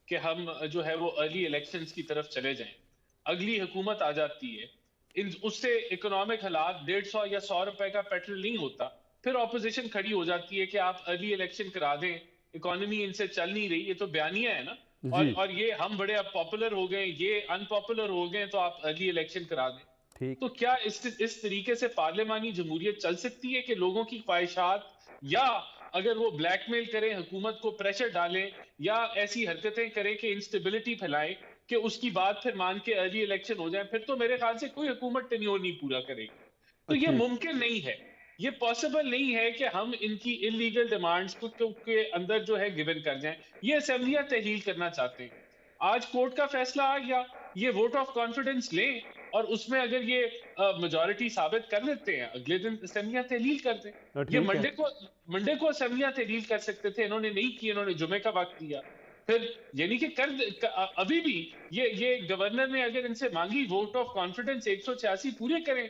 कि हम जो है वो अर्ली इलेक्शंस की तरफ चले जाएं। अगली हुकूमत आ जाती है, उससे इकोनॉमिक हालात 150 या 100 रुपए का पेट्रोल नहीं होता, फिर ऑपोजिशन खड़ी हो जाती है कि आप अर्ली इलेक्शन करा दें, इकोनॉमी इनसे चल नहीं रही। ये तो बयानिया है ना। जी और ये हम बड़े अब पॉपुलर हो गए, ये अनपॉपुलर हो गए, तो आप अर्ली इलेक्शन करा दें। ठीक। तो क्या इस तरीके से पार्लियामानी जमहूरियत चल सकती है कि लोगों की ख्वाहिशात, या अगर वो ब्लैकमेल करें, हुकूमत को प्रेशर डालें या ऐसी हरकतें करें कि इंस्टेबिलिटी फैलाएं कि उसकी बात फिर मान के अर्ली इलेक्शन हो जाए, फिर तो मेरे ख्याल से कोई हुकूमत टेन्योर नहीं पूरा करेगी। तो ये ठीक। मुमकिन नहीं है, ये पॉसिबल नहीं है कि हम इनकी इलीगल डिमांड्स को के अंदर जो है गिवन कर जाएं। ये असेंबलियां तहलील करना चाहते हैं, आज कोर्ट का फैसला आ गया, ये वोट ऑफ कॉन्फिडेंस लें और उसमें अगर ये मेजॉरिटी साबित कर लेते हैं, अगले दिन असेंबलियां तहलील कर दें। ये ठीक है। मंडे को असेंबलियां तहलील कर सकते थे, इन्होंने नहीं की, इन्होंने जुमे का वक्त दिया। फिर यानी कि अभी भी ये गवर्नर ने अगर इनसे मांगी वोट ऑफ कॉन्फिडेंस 186 पूरे करें,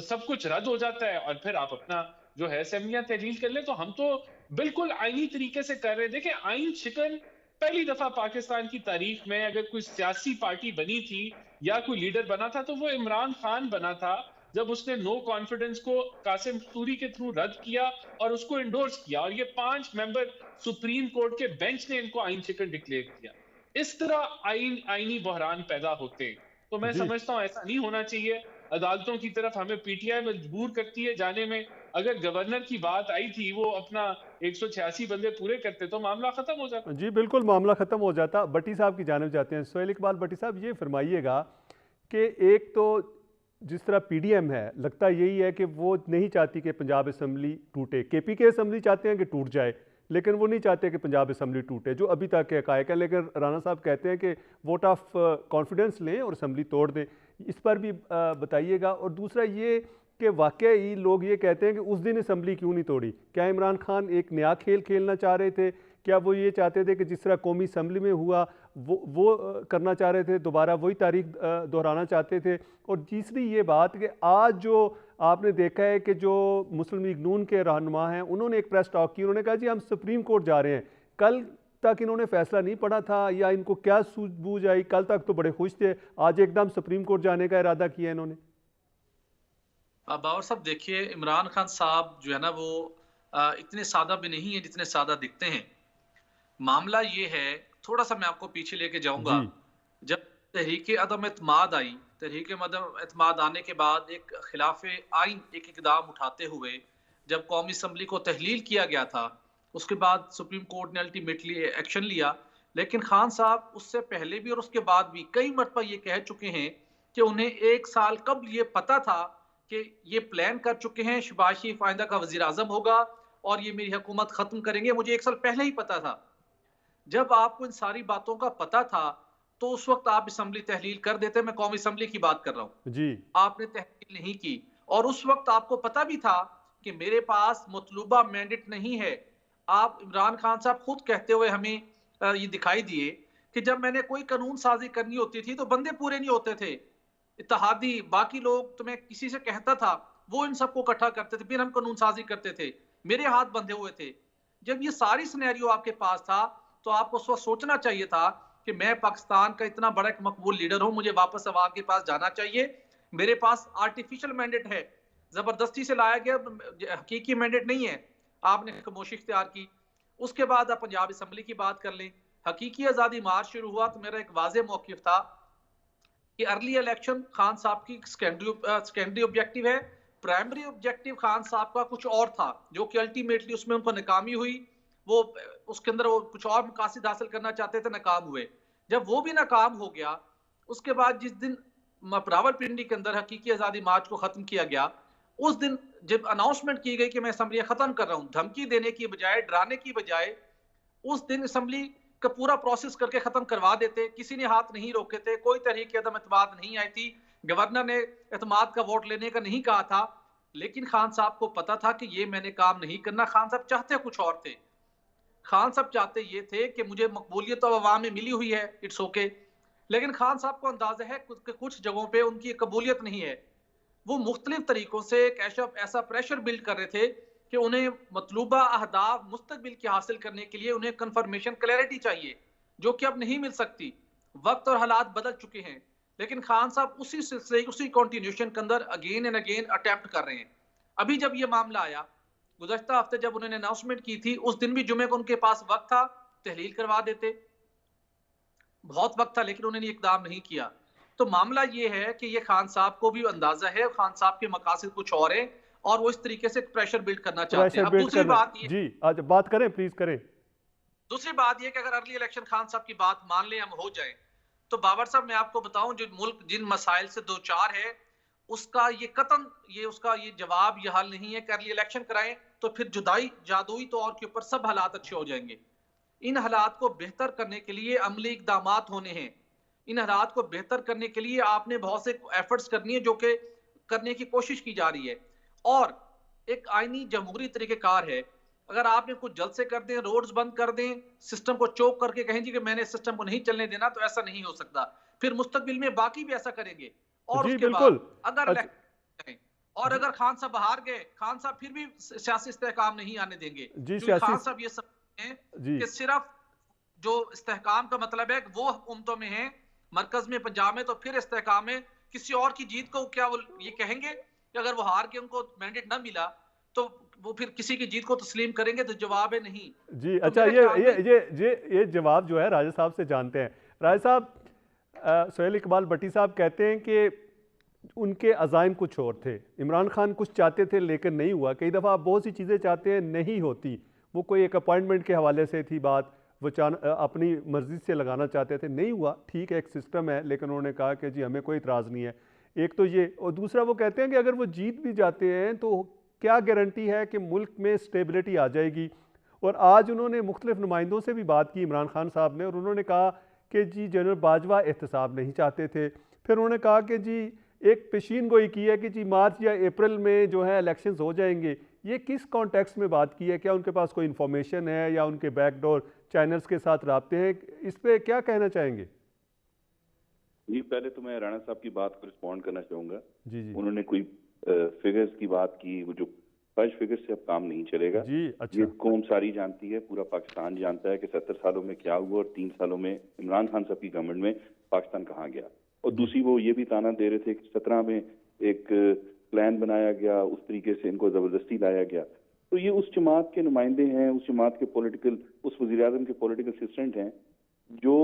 सब कुछ रद्द हो जाता है और फिर आप अपना जो है असेंबलियां तहलील कर ले। तो हम तो बिल्कुल आईनी तरीके से कर रहे हैं। देखिए, आइन शिकन पहली दफा पाकिस्तान की तारीख में अगर कोई सियासी पार्टी बनी थी या कोई लीडर बना था तो वो इमरान खान बना था, जब उसने नो कॉन्फिडेंस को कासिम सूरी के थ्रू रद्द किया और उसको इंडोर्स किया, और ये 5 मेंबर सुप्रीम कोर्ट के बेंच ने इनको आइन शिकन डिक्लेयर किया। इस तरह आईनी बहरान पैदा होते हैं। तो मैं जी समझता हूं ऐसा नहीं होना चाहिए। अदालतों की तरफ हमें पीटीआई मजबूर करती है जाने में। अगर गवर्नर की बात आई थी, वो अपना 186 बंदे पूरे करते तो मामला खत्म हो जाता। जी बिल्कुल, मामला ख़त्म हो जाता। भट्टी साहब की जानिब जाते हैं। सोहेल इकबाल भट्टी साहब, ये फरमाइएगा कि एक तो जिस तरह पीडीएम है, लगता यही है कि वो नहीं चाहती कि पंजाब असम्बली टूटे। केपीके असम्बली चाहते हैं कि टूट जाए, लेकिन वो नहीं चाहते कि पंजाब असम्बली टूटे, जो अभी तक के हकायक है। लेकिन राना साहब कहते हैं कि वोट ऑफ कॉन्फिडेंस लें और असम्बली तोड़ दें। इस पर भी बताइएगा। और दूसरा ये कि वाकई लोग ये कहते हैं कि उस दिन असम्बली क्यों नहीं तोड़ी? क्या इमरान खान एक नया खेल खेलना चाह रहे थे? क्या वो ये चाहते थे कि जिस तरह कौमी असम्बली में हुआ वो करना चाह रहे थे, दोबारा वही तारीख दोहराना चाहते थे? और तीसरी ये बात कि आज जो आपने देखा है कि जो मुस्लिम लीग नून के रहनुमा हैं, उन्होंने एक प्रेस टॉक की, उन्होंने कहा जी हम सुप्रीम कोर्ट जा रहे हैं। कल तक इन्होंने फैसला नहीं पढ़ा था या इनको क्या सूझबूझ आई? कल तक तो बड़े खुश थे, आज एकदम सुप्रीम कोर्ट जाने का इरादा किया इन्होंने। बाबर साहब, देखिए, इमरान खान साहब जो है ना वो इतने सादा भी नहीं है जितने सादा दिखते हैं। मामला ये है, थोड़ा सा मैं आपको पीछे लेके जाऊंगा। जब तहरीक अदम एतमाद आई, तहरीक अदम एतमाद आने के बाद एक खिलाफ आइन एक इकदाम उठाते हुए जब कौमी असम्बली को तहलील किया गया था, उसके बाद सुप्रीम कोर्ट ने अल्टीमेटली एक्शन लिया। लेकिन खान साहब उससे पहले भी और उसके बाद भी कई मरतबा ये कह चुके हैं कि उन्हें 1 साल कबल ये पता था कि ये प्लान कर चुके हैं शहबाज शरीफ आइंदा का वजीर आजम होगा और ये मेरी हुकूमत खत्म करेंगे। मुझे 1 साल पहले ही पता था। जब आपको इन सारी बातों का पता था तो उस वक्त आप असम्बली तहलील कर देते। मैं कौमी असम्बली की बात कर रहा हूँ जी। आपने तहलील नहीं की, और उस वक्त आपको पता भी था कि मेरे पास मतलूबा मैंडेट नहीं है। आप इमरान खान साहब खुद कहते हुए हमें ये दिखाई दिए कि जब मैंने कोई कानून साजी करनी होती थी तो बंदे पूरे नहीं होते थे, इत्तेहादी बाकी लोग, तो मैं किसी से कहता था, वो इन सबको इकट्ठा करते थे, फिर हम कानून साजी करते थे, मेरे हाथ बंधे हुए थे। जब ये सारी सिनेरियो आपके पास था तो आपको उस वक्त सोचना चाहिए था कि मैं पाकिस्तान का इतना बड़ा एक मकबूल लीडर हूं, मुझे वापस अवाम के पास जाना चाहिए। मेरे पास आर्टिफिशियल मैंडेट है, जबरदस्ती से लाया गया हकीकी मैंडेट नहीं है। आपने खामोशी इख्तियार की। उसके बाद आप पंजाब असम्बली की बात कर लें, हकीकी आज़ादी मार्च शुरू हुआ तो मेरा एक वाज़ेह मौक़िफ़ था कि अर्ली इलेक्शन खान साहब की सेकेंडरी ऑब्जेक्टिव है, प्राइमरी ऑब्जेक्टिव खान साहब का कुछ और था, जो कि अल्टीमेटली उसमें उनको नाकामी हुई। वो उसके अंदर वो कुछ और मकासद हासिल करना चाहते थे, नाकाम हुए। जब वो भी नाकाम हो गया, उसके बाद जिस दिन रावलपिंडी के अंदर हकीकी आज़ादी मार्च को ख़त्म किया गया, उस दिन जब अनाउंसमेंट की गई कि मैं असेंबली खत्म कर रहा हूं, धमकी देने की बजाय, डराने की बजाय, उस दिन असेंबली का पूरा प्रोसेस करके खत्म करवा देते। किसी ने हाथ नहीं रोके थे, कोई तहरीक अदम एतमाद नहीं आई थी, गवर्नर ने एतमाद का वोट लेने का नहीं कहा था, लेकिन खान साहब को पता था कि ये मैंने काम नहीं करना। खान साहब चाहते कुछ और थे। खान साहब चाहते ये थे कि मुझे मकबूलियत तो अवाम में मिली हुई है, इट्स ओके, लेकिन खान साहब को अंदाजा है कुछ जगहों पे उनकी कबूलियत नहीं है। वो मुख्तलिफ तरीकों से एक ऐसा प्रेशर बिल्ड कर रहे थे कि उन्हें मतलूबा अहदाफ मुस्तकबिल के हासिल करने के लिए उन्हें कंफर्मेशन क्लैरिटी चाहिए, जो कि अब नहीं मिल सकती। वक्त और हालात बदल चुके हैं, लेकिन खान साहब उसी सिलसिले, उसी कॉन्टिन्यूशन के अंदर अगेन एंड अगेन अटेम्प्ट कर रहे हैं। अभी जब ये मामला आया, गुज़श्ता हफ्ते जब उन्होंने अनाउंसमेंट की थी, उस दिन भी जुमे को उनके पास वक्त था, तहलील करवा देते, बहुत वक्त था, लेकिन उन्होंने इकदाम नहीं किया। तो मामला ये है कि ये खान साहब को भी अंदाजा है, खान साहब के मकासद कुछ और है और वो इस तरीके से प्रेशर बिल्ड करना चाहते हैं। अब दूसरी बात ये, जी आज बात करें, प्लीज करें। दूसरी बात ये कि अगर अर्ली इलेक्शन खान साहब की बात मान लें, हम हो जाए, तो बाबर साहब मैं आपको बताऊं, जो मुल्क जिन मसाइल से दो चार है, उसका ये कतन उसका ये जवाब ये हल नहीं है कि अर्ली इलेक्शन कराएं तो फिर जुदाई जादुई तौर के ऊपर सब हालात अच्छे हो जाएंगे। इन हालात को बेहतर करने के लिए अमली इकदाम होने हैं। इन हालात को बेहतर करने के लिए आपने बहुत से एफर्ट्स करनी है, जो कि करने की कोशिश की जा रही है। और एक आईनी जमहूरी तरीकेकार है, अगर आपने कुछ जल्द से कर दें, रोड्स बंद कर दें, सिस्टम को चोक करके कहें जी कि मैंने सिस्टम को नहीं चलने देना, तो ऐसा नहीं हो सकता। फिर मुस्तकबिल में बाकी भी ऐसा करेंगे। और जी उसके बिल्कुल। बाद अगर और अगर खान साहब हार गए, खान साहब फिर भी सियासी इस्तेहकाम नहीं आने देंगे, क्योंकि खान साहब ये सब हैं कि सिर्फ जो इस्तेहकाम का मतलब है वो हुकूमतों में है, मरकज में, पंजाब में, तो फिर इस्तेहकाम है। किसी और की जीत को क्या वो ये कहेंगे कि अगर वो हार के उनको मैंडेट ना मिला तो वो फिर किसी की जीत को तस्लीम करेंगे? तो जवाब है नहीं जी। तो अच्छा, ये जवाब जो है राजा साहब से जानते हैं। राजा साहब, सोहेल इकबाल भट्टी साहब कहते हैं कि उनके अज़ाइम कुछ और थे, इमरान खान कुछ चाहते थे लेकिन नहीं हुआ। कई दफ़ा आप बहुत सी चीज़ें चाहते हैं, नहीं होती। वो कोई एक अपॉइंटमेंट के हवाले से थी बात, वो अपनी मर्ज़ी से लगाना चाहते थे, नहीं हुआ। ठीक है, एक सिस्टम है, लेकिन उन्होंने कहा कि जी हमें कोई इतराज़ नहीं है। एक तो ये, और दूसरा वो कहते हैं कि अगर वो जीत भी जाते हैं तो क्या गारंटी है कि मुल्क में स्टेबिलिटी आ जाएगी। और आज उन्होंने मुख्तलिफ नुमाइंदों से भी बात की, इमरान खान साहब ने, और उन्होंने कहा कि जी जनरल बाजवा एहतसाब नहीं चाहते थे। फिर उन्होंने कहा कि जी एक पेशीन गोई की है कि जी मार्च या अप्रैल में जो है इलेक्शंस हो जाएंगे। ये किस कॉन्टेक्स्ट में बात की है? क्या उनके पास कोई इन्फॉर्मेशन है या उनके बैकडोर चैनल्स के साथ राब्ते हैं? इस पे क्या कहना चाहेंगे? जी, पहले तो मैं राणा साहब की बात को रिस्पॉन्ड करना चाहूंगा। जी। उन्होंने कोई फिगर्स की बात की, वो जो 5 फिगर्स से अब काम नहीं चलेगा। जी अच्छा। ये कौम सारी जानती है, पूरा पाकिस्तान जानता है कि 70 सालों में क्या हुआ और 3 सालों में इमरान खान साहब की गवर्नमेंट में पाकिस्तान कहाँ गया। और दूसरी वो ये भी ताना दे रहे थे कि 17 में एक प्लान बनाया गया, उस तरीके से इनको जबरदस्ती लाया गया। तो ये उस जमात के नुमाइंदे हैं, उस जमात के उस वज़ीर आज़म के पॉलिटिकल असिस्टेंट हैं जो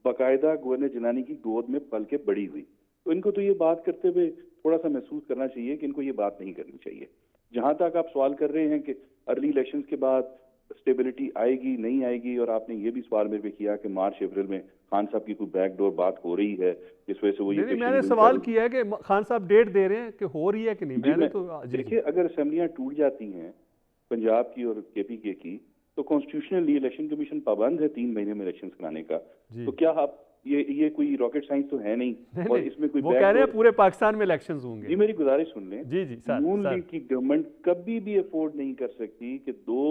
बाकायदा गवर्नर जिलानी की गोद में पल के बड़ी हुई। तो इनको तो ये बात करते हुए थोड़ा सा महसूस करना चाहिए कि इनको ये बात नहीं करनी चाहिए। जहां तक आप सवाल कर रहे हैं कि अर्ली इलेक्शंस के बाद स्टेबिलिटी आएगी नहीं आएगी, और आपने ये भी सवाल मेरे पे किया कि मार्च अप्रैल में खान साहब की कोई बैकडोर बात हो रही है जिस वजह से वो ये मैंने सवाल किया है कि खान साहब डेट दे रहे हैं कि हो रही है कि नहीं। मैंने तो देखिए, अगर असेंबलियां टूट जाती हैं पंजाब की और केपीके की, तो कॉन्स्टिट्यूशनल इलेक्शन कमीशन पाबंद है 3 महीने में इलेक्शन कराने का। तो क्या आप ये कोई रॉकेट साइंस तो है नहीं, और इसमें कोई वो कह रहे हैं पूरे पाकिस्तान में इलेक्शंस होंगे। जी, मेरी गुजारिश सुन लें। जी सर। नून लीग की गवर्नमेंट कभी भी अफोर्ड नहीं कर सकती कि 2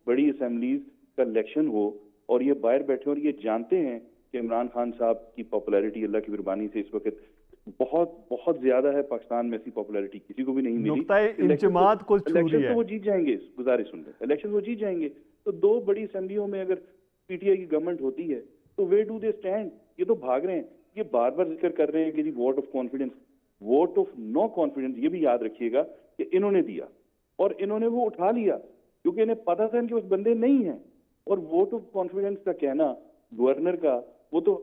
बड़ी असेंबलीज का इलेक्शन हो और ये बाहर बैठे, और ये जानते हैं कि इमरान खान साहब की पॉपुलैरिटी अल्लाह की मेहरबानी से इस वक्त बहुत ज्यादा है। पाकिस्तान में ऐसी पॉपुलैरिटी किसी को भी नहीं मिली। इलेक्शन तो वो जीत जाएंगे, गुजारिश सुन लें, इलेक्शन वो जीत जाएंगे। तो 2 बड़ी असेंबलियों में अगर पीटीआई की गवर्नमेंट होती है तो वे डू दे स्टैंड? ये तो भाग रहे हैं। ये बार बार जिक्र कर रहे हैं कि जी vote of confidence, vote of no confidence. ये भी याद रखिएगा कि इन्होंने दिया और इन्होंने वो उठा लिया क्योंकि इन्हें पता था इनके उस बंदे नहीं है। और वोट ऑफ कॉन्फिडेंस का कहना गवर्नर का, वो तो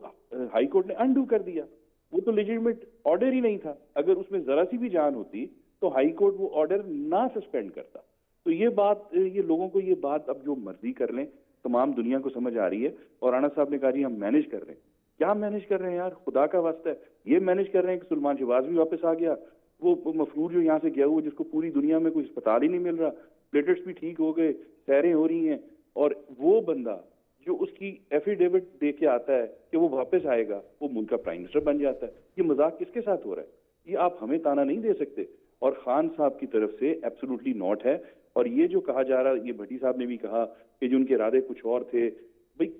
हाई कोर्ट ने अनडू कर दिया। वो तो लेजिटिमेट ऑर्डर ही नहीं था। अगर उसमें जरा सी भी जान होती तो हाई कोर्ट वो ऑर्डर ना सस्पेंड करता। तो ये बात, ये लोगों को ये बात अब जो मर्जी कर लें, तमाम दुनिया को समझ आ रही है। और राणा साहब ने कहा जी हम मैनेज कर रहे हैं। क्या मैनेज कर रहे हैं यार, खुदा का वास्ता है। ये मैनेज कर रहे हैं कि सुलेमान शहबाज भी वापस आ गया, वो मफरूर जो यहाँ से गया हुआ, जिसको पूरी दुनिया में कोई अस्पताल ही नहीं मिल रहा, प्लेटलेट्स भी ठीक हो गए, सैरें हो रही हैं, और वो बंदा जो उसकी एफिडेविट दे के आता है कि वो वापस आएगा, वो मुल्क का प्राइम मिनिस्टर बन जाता है। ये मजाक किसके साथ हो रहा है? ये आप हमें ताना नहीं दे सकते। और खान साहब की तरफ से एब्सोल्युटली नॉट है। और ये जो कहा जा रहा है, ये भट्टी साहब ने भी कहा कि जो उनके इरादे कुछ और थे, भाई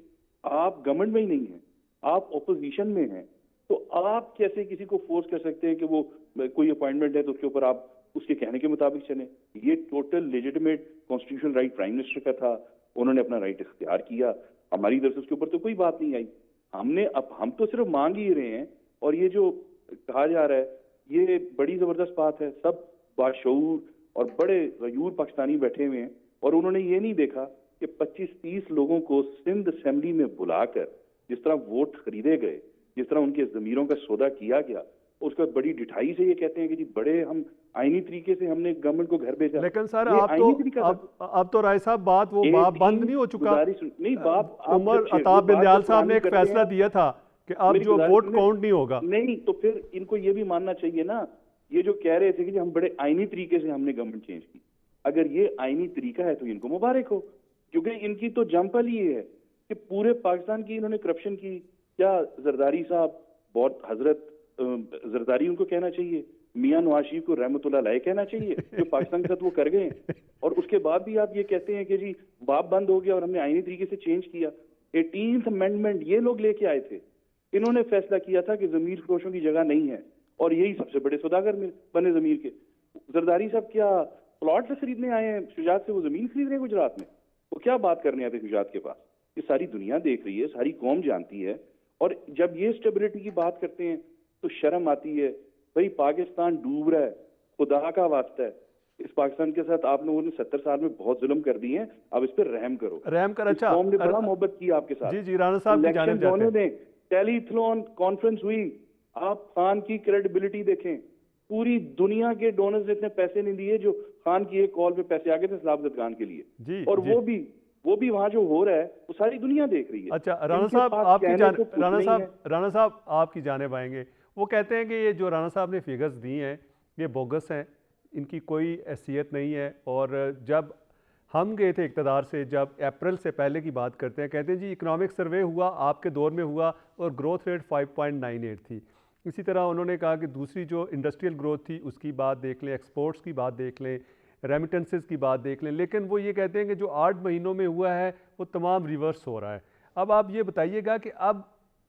आप गवर्नमेंट में ही नहीं हैं, आप ऑपोजिशन में हैं, तो आप कैसे किसी को फोर्स कर सकते हैं कि वो कोई अपॉइंटमेंट है तो उसके ऊपर आप उसके कहने के मुताबिक चले? ये total legitimate constitutional right prime minister का था, उन्होंने अपना राइट इख्तियार किया, हमारी तरफ से उसके ऊपर तो कोई बात नहीं आई। हम तो सिर्फ मांग ही रहे हैं। और ये जो कहा जा रहा है, ये बड़ी जबरदस्त बात है। सब बाशऊर और बड़े गयूर पाकिस्तानी बैठे हुए हैं, और उन्होंने ये नहीं देखा कि 25-30 लोगों को सिंध असेंबली में बुलाकर जिस तरह वोट खरीदे गए, जिस तरह उनके जमीरों का सौदा किया गया, उसका बड़ी ढिठाई से ये कहते हैं कि जी बड़े हम आईनी तरीके से हमने गवर्नमेंट को घर भेजा। लेकिन सर अब तो राय साहब बात वो बाप बंद नहीं हो चुका? नहीं, बाप उमर अताब बिंदयाल साहब ने एक फैसला दिया था कि अब जो वोट काउंट नहीं होगा। नहीं, तो फिर इनको ये भी मानना चाहिए ना, ये जो कह रहे थे कि हम बड़े आईनी तरीके से हमने गवर्नमेंट चेंज की, अगर ये आईनी तरीका है तो इनको मुबारक हो, क्योंकि इनकी तो जंपल ही ये है कि पूरे पाकिस्तान की इन्होंने करप्शन की। क्या जरदारी साहब, बहुत हजरत जरदारी उनको कहना चाहिए, मियां नवाज शरीफ को रहमतुल्लाह अलैह कहना चाहिए, जो पाकिस्तान के साथ वो कर गए। और उसके बाद भी आप ये कहते हैं कि जी बाप बंद हो गया और हमने आईनी तरीके से चेंज किया। 18th अमेंडमेंट ये लोग लेके आए थे, इन्होंने फैसला किया था कि जमीर फरोशों की जगह नहीं है, और यही सबसे बड़े सौदागर बने जमीर के। जरदारी साहब क्या प्लॉट खरीदने आए हैं शुजात से? वो जमीन खरीद रहे हैं गुजरात में। वो क्या बात करने आते शुजात के पास? ये सारी दुनिया देख रही है, सारी कौम जानती है। और जब ये स्टेबिलिटी की बात करते हैं तो शर्म आती है। भाई पाकिस्तान डूब रहा है, खुदा का वास्ता है, इस पाकिस्तान के साथ आप लोगों ने 70 साल में बहुत जुल्म कर दिए हैं, अब इस पर रहम करो, रहम कर। अच्छा, कौम ने बड़ा मोहब्बत की आपके साथ। जी जी, राणा साहब की जानिब जाते हैं। टेलीथलॉन कॉन्फ्रेंस हुई, आप खान की क्रेडिबिलिटी देखें, पूरी दुनिया के डोनर्स ने इतने पैसे नहीं दिए जो खान की एक कॉल पे पैसे आ गए थे सलाबत खान के लिए जी, और जी। वो भी वहां जो हो रहा है वो सारी दुनिया देख रही है। अच्छा, राणा साहब आपकी जानिब आएंगे। वो कहते हैं कि ये जो राणा साहब ने फिगर्स दी हैं ये बोगस हैं, इनकी कोई हैसियत नहीं है। और जब हम गए थे इक़्तिदार से, जब अप्रैल से पहले की बात करते हैं, कहते हैं जी इकनॉमिक सर्वे हुआ, आपके दौर में हुआ, और ग्रोथ रेट 5.98 थी। इसी तरह उन्होंने कहा कि दूसरी जो इंडस्ट्रियल ग्रोथ थी उसकी बात देख लें, एक्सपोर्ट्स की बात देख लें, रेमिटेंसेस की बात देख लें, लेकिन वो ये कहते हैं कि जो 8 महीनों में हुआ है वो तमाम रिवर्स हो रहा है। अब आप ये बताइएगा कि अब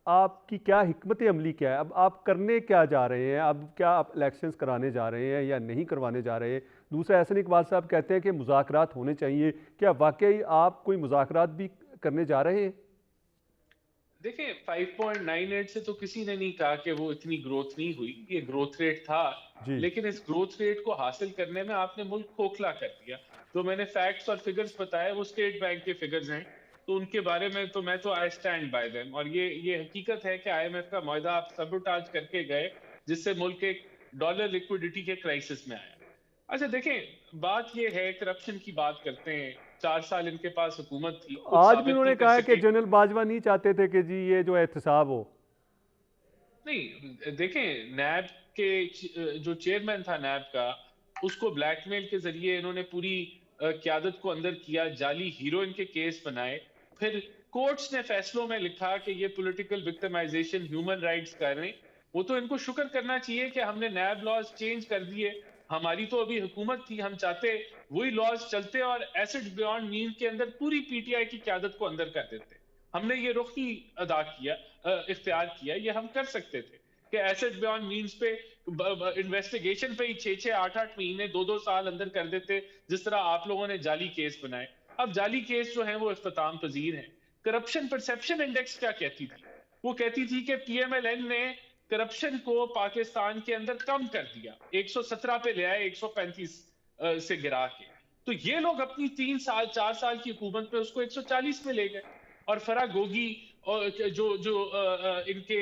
आपकी क्या हिकमत अमली क्या है? अब आप करने क्या जा रहे हैं? अब क्या आप इलेक्शंस कराने जा रहे हैं या नहीं करवाने जा रहे हैं? दूसरा, एहसन इकबाल साहब कहते हैं कि मुज़ाकरात होने चाहिए, क्या वाकई आप कोई मुज़ाकरात भी करने जा रहे हैं? देखिए, 5.98 से तो किसी ने नहीं कहा कि वो इतनी ग्रोथ नहीं हुई, ये ग्रोथ रेट था, लेकिन इस ग्रोथ रेट को हासिल करने में आपने मुल्क खोखला कर दिया। तो मैंने फैक्ट्स और फिगर्स बताए, वो स्टेट बैंक के फिगर्स हैं, तो उनके बारे में तो मैं तो आई स्टैंड बाय देम। और ये हकीकत है कि IMF का मुआहदा आप सबोटाज करके गए, जिससे मुल्क एक डॉलर लिक्विडिटी के क्राइसिस में आया। अच्छा देखें, बात ये है, करप्शन की बात करते हैं, 4 साल इनके पास हुकूमत थी। आज भी उन्होंने कहा है कि जनरल बाजवा नहीं चाहते थे कि जी ये जो एहतसाब हो। नहीं, देखें, नैब के जो चेयरमैन था नैब का, उसको ब्लैकमेल के जरिए इन्होंने पूरी क्यादत को अंदर किया, जाली हीरोइन के केस बनाए, फिर कोर्ट्स ने फैसलों में लिखा कि ये पॉलिटिकल विक्टिमाइजेशन ह्यूमन राइट्स कर रहे हैं। वो तो इनको शुक्र करना चाहिए कि हमने नैब लॉज चेंज कर दिए, हमारी तो अभी हुकूमत थी, हम चाहते वही लॉज चलते और एसेट बियॉन्ड मीन के अंदर पूरी PTI की क्यादत को अंदर कर देते। हमने ये रुख नहीं अदा किया, इख्तियार किया, ये हम कर सकते थे कि एसेट बियॉन्ड मीन्स पे इन्वेस्टिगेशन पे ही 6-6, 8-8 महीने, 2-2 साल अंदर कर देते, जिस तरह आप लोगों ने जाली केस बनाए। अब जाली केस जो है वो इख्तिताम पजीर है। करप्शन परसेप्शन इंडेक्स क्या कहती थी? वो कहती थी कि PMLN ने करप्शन को पाकिस्तान के अंदर कम कर दिया, 117 पे ले आए, 135 से गिरा के। तो ये लोग अपनी 3 साल 4 साल की हुकूमत पे उसको 140 में ले गए। और फरा गोगी और जो इनके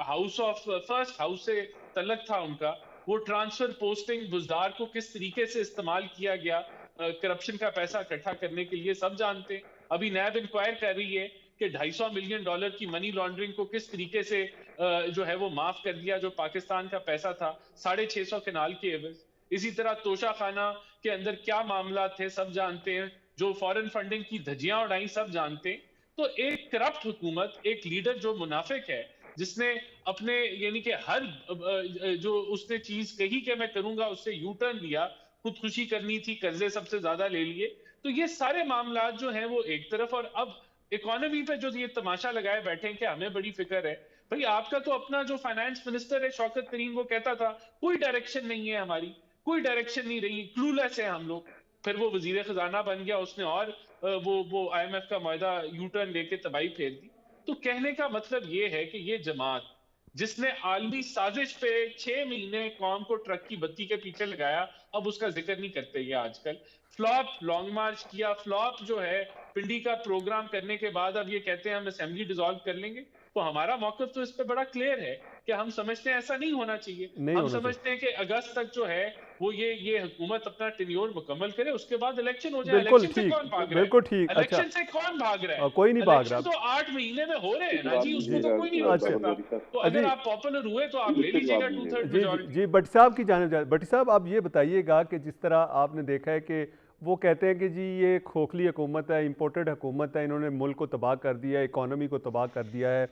हाउस ऑफ फर्स्ट हाउस से तल्लक था उनका, वो ट्रांसफर पोस्टिंग बुजदार को किस तरीके से इस्तेमाल किया गया करप्शन का पैसा इकट्ठा करने के लिए, सब जानते हैं। अभी नैब इंक्वायर कर रही है कि $250 मिलियन की मनी लॉन्ड्रिंग को किस तरीके से जो है वो माफ कर दिया, जो पाकिस्तान का पैसा था 650 कनाल के एवज। इसी तरह तोशा खाना के अंदर क्या मामला थे सब जानते हैं, जो फॉरेन फंडिंग की धज्जियां उड़ाई सब जानते हैं। तो एक करप्ट हुकूमत, एक लीडर जो मुनाफिक है, जिसने अपने यानी कि हर जो उसने चीज कही कि मैं करूंगा उससे यू टर्न लिया, खुदकुशी करनी थी, कर्जे सबसे ज्यादा ले लिए। तो ये सारे मामला जो हैं वो एक तरफ, और अब इकोनॉमी पे जो ये तमाशा लगाए बैठे हैं कि हमें बड़ी फिक्र है। भाई आपका तो अपना जो फाइनेंस मिनिस्टर है शौकत तरीन, वो कहता था कोई डायरेक्शन नहीं है हमारी, कोई डायरेक्शन नहीं रही, क्लूलेस है हम लोग। फिर वो वजीर खजाना बन गया, उसने और वो IMF का मुआहदा यू टर्न लेके तबाही फेर दी। तो कहने का मतलब ये है कि ये जमात जिसने आलमी साजिश पे 6 महीने कौम को ट्रक की बत्ती के पीछे लगाया, अब उसका जिक्र नहीं करते ये आजकल। फ्लॉप लॉन्ग मार्च किया, फ्लॉप जो है पिंडी का प्रोग्राम करने के बाद अब ये कहते हैं हम असेंबली डिसॉल्व कर लेंगे। तो हमारा मौकफ तो इस पे बड़ा क्लियर है कि हम समझते हैं ऐसा नहीं होना चाहिए। नहीं हम होना चाहिए। समझते हैं कि अगस्त तक जो है वो ये हुकूमत अपना टेन्योर मुकम्मल करे, उसके बाद इलेक्शन हो जाए। बिल्कुल इलेक्शन से ठीक, कौन भाग रहा बिल्कुल है? ठीक। अच्छा, इलेक्शन से कौन भाग रहा है? कोई नहीं भाग इलेक्शन रहा। तो 8 महीने में हो रहे हैं ना जी, उसको जी, तो कोई नहीं रोक अच्छा, सकता। तो जी अगर आप पॉपुलर हुए तो आप ले लीजिएगा 2/3 जी जी मेजॉरिटी। जी भट्टी साहब की जाने जा। भट्टी साहब आप ये बताइएगा कि जिस तरह आपने देखा है कि वो कहते हैं कि जी ये खोखली हुकूमत है, इंपोर्टेड हुकूमत है, इन्होंने मुल्क को तबाह कर दिया है, इकॉनमी को तबाह कर दिया है,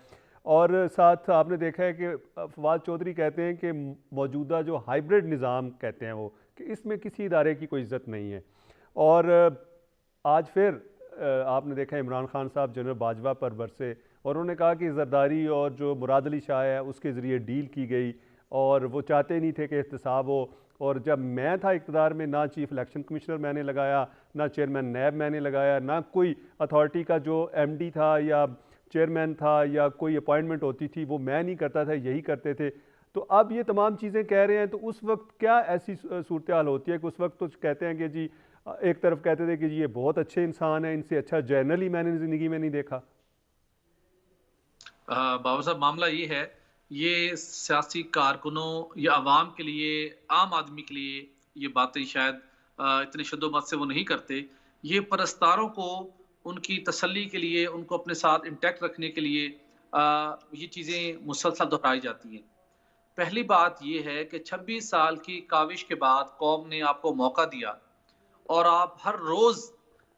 और साथ आपने देखा है कि फवाद चौधरी कहते हैं कि मौजूदा जो हाइब्रिड निज़ाम कहते हैं वो, कि इसमें किसी इदारे की कोई इज़्ज़त नहीं है। और आज फिर आपने देखा इमरान खान साहब जनरल बाजवा पर बरसे और उन्होंने कहा कि जरदारी और जो मुराद अली शाह है उसके ज़रिए डील की गई और वो चाहते नहीं थे कि एहतसाब हो। और जब मैं था इक़्तिदार में, ना चीफ इलेक्शन कमिश्नर मैंने लगाया, ना चेयरमैन नैब मैंने लगाया, ना कोई अथॉरिटी का जो MD था या चेयरमैन था या कोई अपॉइंटमेंट होती थी वो मैं नहीं करता था, यही करते थे। तो अब ये तमाम चीज़ें कह रहे हैं, तो उस वक्त क्या ऐसी सूरत हाल होती है कि उस वक्त तो कहते हैं कि जी एक तरफ कहते थे कि जी ये बहुत अच्छे इंसान है, इनसे अच्छा जनरली मैंने ज़िंदगी में नहीं देखा। बाबा साहब, मामला ये है, ये सियासी कारकुनों या आवाम के लिए, आम आदमी के लिए ये बातें शायद इतने शद्दोमत से वो नहीं करते। ये परस्तारों को उनकी तसल्ली के लिए, उनको अपने साथ इंटैक्ट रखने के लिए ये चीज़ें मुसलसल दोहराई जाती हैं। पहली बात ये है कि 26 साल की काविश के बाद कौम ने आपको मौका दिया और आप हर रोज़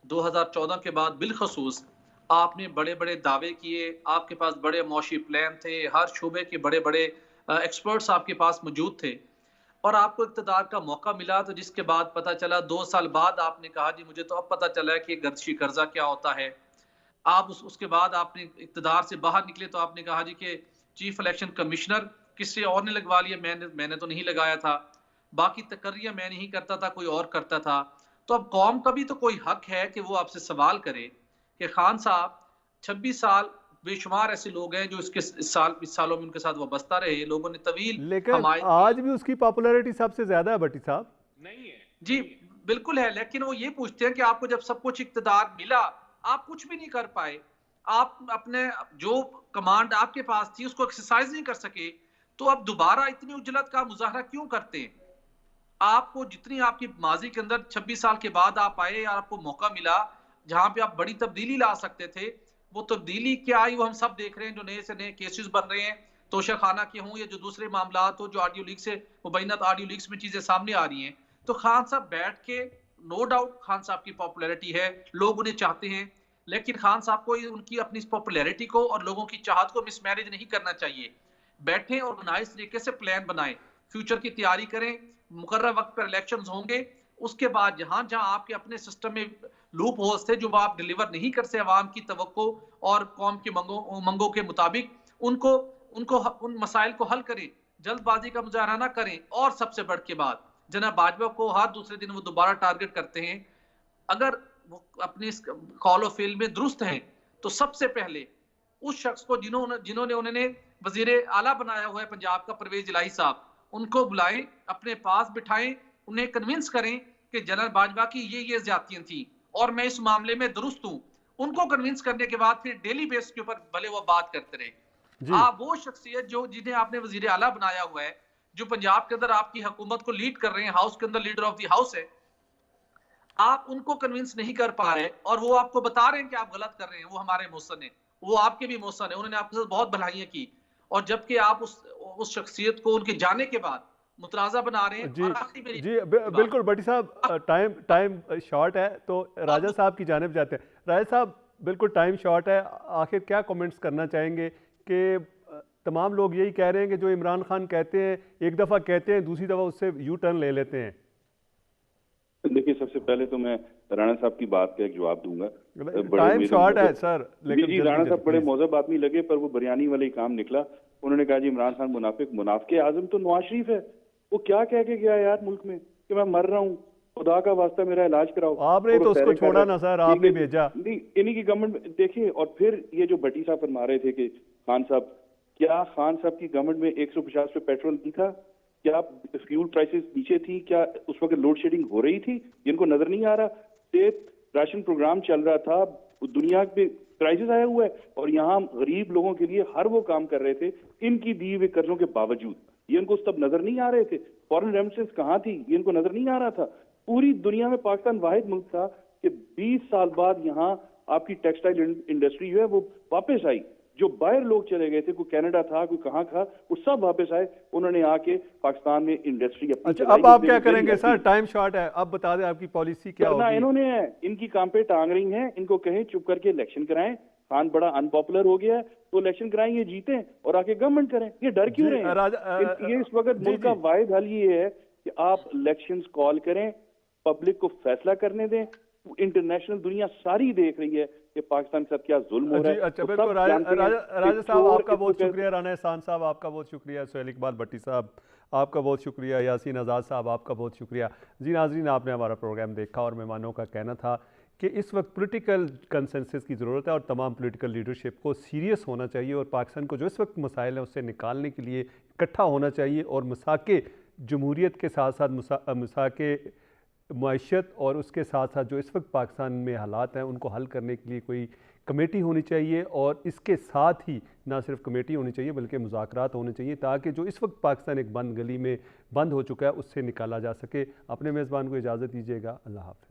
2014 के बाद बिलखसूस आपने बड़े बड़े दावे किए, आपके पास बड़े मौशी प्लान थे, हर शोबे के बड़े बड़े एक्सपर्ट्स आपके पास मौजूद थे और आपको इक़्तिदार का मौका मिला। तो जिसके बाद पता चला 2 साल बाद आपने कहा जी मुझे तो अब पता चला है कि गर्दिशी कर्जा क्या होता है। आप उसके बाद आपने इक़्तिदार से बाहर निकले तो आपने कहा जी कि चीफ इलेक्शन कमिश्नर किसी और ने लगवा लिया, मैंने तो नहीं लगाया था, बाकी तकर्रियां मैं नहीं करता था, कोई और करता था। तो अब कौम का भी तो कोई हक है कि वो आपसे सवाल करे कि खान साहब 26 साल, बेशुमार ऐसे लोग हैं जो इस सालों में उनके साथ वाबस्ता रहे, लोगों ने तवील लेकिन आज भी उसकी पॉपुलैरिटी सबसे ज्यादा है भट्टी साहब। नहीं है जी बिल्कुल है, लेकिन वो ये पूछते हैं कि आपको जब सब कुछ इक़्तिदार मिला आप कुछ भी नहीं कर पाए, आप अपने जो कमांड आपके पास थी उसको एक्सरसाइज नहीं कर सके, तो अब दोबारा इतनी उजलत का मुजाहरा क्यों करते हैं? आपको जितनी आपकी माजी के अंदर 26 साल के बाद आप आए और आपको मौका मिला जहां पे आप बड़ी तब्दीली ला सकते थे, वो तब्दीली क्या आई वो हम सब देख रहे हैं। जो नए से नए केसेस बन रहे हैं, तोशा खाना के हों या जो दूसरे मामला हो, जो ऑडियो लीक से मुबैनत ऑडियो लीक्स में चीजें सामने आ रही हैं, तो खान साहब बैठ के, नो डाउट खान साहब की पॉपुलैरिटी है, लोग उन्हें चाहते हैं, लेकिन खान साहब को उनकी अपनी पॉपुलैरिटी को और लोगों की चाहत को मिसमैनेज नहीं करना चाहिए। बैठे ऑर्गेनाइज तरीके से प्लान बनाएं, फ्यूचर की तैयारी करें, मुकर्रर वक्त पर इलेक्शंस होंगे, उसके बाद जहां जहां आपके अपने सिस्टम में लूप होल्स थे जो आप डिलीवर नहीं कर सके अवाम की तवक्को और कौम की मंगों के मुताबिक, उनको उन मसाइल को हल करें, जल्दबाजी का मुजाहरा ना करें। और सबसे बढ़ के बात, जनाब बाजवा को हर दूसरे दिन वो दोबारा टारगेट करते हैं, अगर वो अपनी कॉल ऑफ फेल में दुरुस्त हैं तो सबसे पहले उस शख्स को जिन्होंने उन्होंने वजीर आला बनाया हुआ है पंजाब का, परवेज इलाही साहब, उनको बुलाएं, अपने पास बिठाएं, उन्हें कन्विंस करें कि जनरल बाजवा की ये ज्यादतियां थी और मैं इस मामले में दुरुस्त हूं। उनको कन्विंस करने के बाद फिर डेली बेस के ऊपर भले वो बात करते रहे। आप वो शख्सियत जो जिन्हें आपने वजीर आला बनाया हुआ है, जो पंजाब के अंदर आपकी हुकूमत को लीड कर रहे हैं, हाउस के अंदर लीडर ऑफ द हाउस है, आप उनको कन्विंस नहीं कर पा रहे और वो आपको बता रहे हैं कि आप गलत कर रहे हैं, वो हमारे मोहसन है, वो आपके भी मोहसन है, उन्होंने आपके साथ बहुत भलाइयाँ की, और जबकि आप उस शख्सियत को उनके जाने के बाद मुतनाज़ा बना रहे हैं। जी और आखिरी मेरी जी बात, बिल्कुल भट्टी साहब, टाइम टाइम शॉर्ट है तो राजा अब साहब की जानिब जाते हैं। राजा साहब बिल्कुल टाइम शॉर्ट है, आखिर क्या कमेंट्स करना चाहेंगे कि तमाम लोग यही कह रहे हैं कि जो इमरान खान कहते हैं एक दफ़ा कहते हैं दूसरी दफ़ा उससे यू टर्न ले लेते हैं। देखिए, सबसे पहले तो मैं राणा साहब की बात का एक जवाब दूंगा। टाइम शॉर्ट है सर, जी लेकिन जी, जल्दी राणा जल्दी साहब बड़े प्लीज। मौजब आदमी लगे, पर वो बिरयानी वाले ही काम निकला। उन्होंने कहा जी इमरान खान मुनाफिक। मुनाफिक आजम तो नवाज शरीफ है। वो क्या कह के गया यार मुल्क में कि मैं मर रहा हूँ, खुदा का वास्ता मेरा इलाज कराओ। आपने और वो तो उसको सैरें कर छोड़ा रहे ना सर, हैं। आपने भेजा। नहीं, इन्हीं की गवर्नमेंट देखिए। और फिर ये जो भट्टी साहब फरमा रहे थे कि खान साहब, क्या खान साहब की गवर्नमेंट में 150 पे पेट्रोल नहीं था? क्या फ्यूल प्राइसेस नीचे थी? क्या उस वक्त लोड शेडिंग हो रही थी? जिनको नजर नहीं आ रहा। स्टेट राशन प्रोग्राम चल रहा था, दुनिया पे क्राइसिस आया हुआ है, और यहाँ गरीब लोगों के लिए हर वो काम कर रहे थे इनकी दिए हुए कर्जों के बावजूद। ये इनको तब नजर नहीं आ रहे थे। फॉरेन रेमिटेंस कहाँ थी, ये इनको नजर नहीं आ रहा था। पूरी दुनिया में पाकिस्तान वाहिद मुल्क था कि 20 साल बाद यहाँ आपकी टेक्सटाइल इंडस्ट्री जो है वो वापस आई। जो बाहर लोग चले गए थे, कोई कनाडा था, कोई कहाँ था, वो सब वापस आए। उन्होंने आके पाकिस्तान में इंडस्ट्री अपनी अच्छा, चलाई। अब आप क्या करेंगे सर? टाइम शॉर्ट है, अब बता दें आपकी पॉलिसी क्या करना होगी। इन्होंने है, इनकी काम पे टांग रही हैं। इनको कहें चुप करके इलेक्शन कराएं। खान बड़ा अनपॉपुलर हो गया है तो इलेक्शन कराएं, ये जीतें और आके गवर्नमेंट करें। ये डर क्यों रहे हैं? ये इस वक्त मुल्क का वाहिद हल ये है कि आप इलेक्शंस कॉल करें, पब्लिक को फैसला करने दें। इंटरनेशनल दुनिया सारी देख रही है कि पाकिस्तान के साथ क्या जुल्म हो रहा है। अच्छा तो बिल्कुल। सब जानते हैं राजा कि साहब चोर आपका बहुत इसको शुक्रिया, राना एहसान साहब आपका बहुत शुक्रिया, सुहेल इकबाल भट्टी साहब आपका बहुत शुक्रिया, यासीन आज़ाद साहब आपका बहुत शुक्रिया। जी नाज़रीन, आपने हमारा प्रोग्राम देखा और मेहमानों का कहना था कि इस वक्त पॉलिटिकल कंसेंसस की ज़रूरत है और तमाम पॉलिटिकल लीडरशिप को सीरियस होना चाहिए और पाकिस्तान को जो इस वक्त मसाइल हैं उससे निकालने के लिए इकट्ठा होना चाहिए और मसाके जमहूरियत के साथ साथ मसाके मईशत और उसके साथ साथ जो इस वक्त पाकिस्तान में हालात हैं उनको हल करने के लिए कोई कमेटी होनी चाहिए। और इसके साथ ही ना सिर्फ कमेटी होनी चाहिए बल्कि मुज़ाकरात होने चाहिए ताकि जो इस वक्त पाकिस्तान एक बंद गली में बंद हो चुका है उससे निकाला जा सके। अपने मेज़बान को इजाज़त दीजिएगा। अल्लाह हाफ़िज़।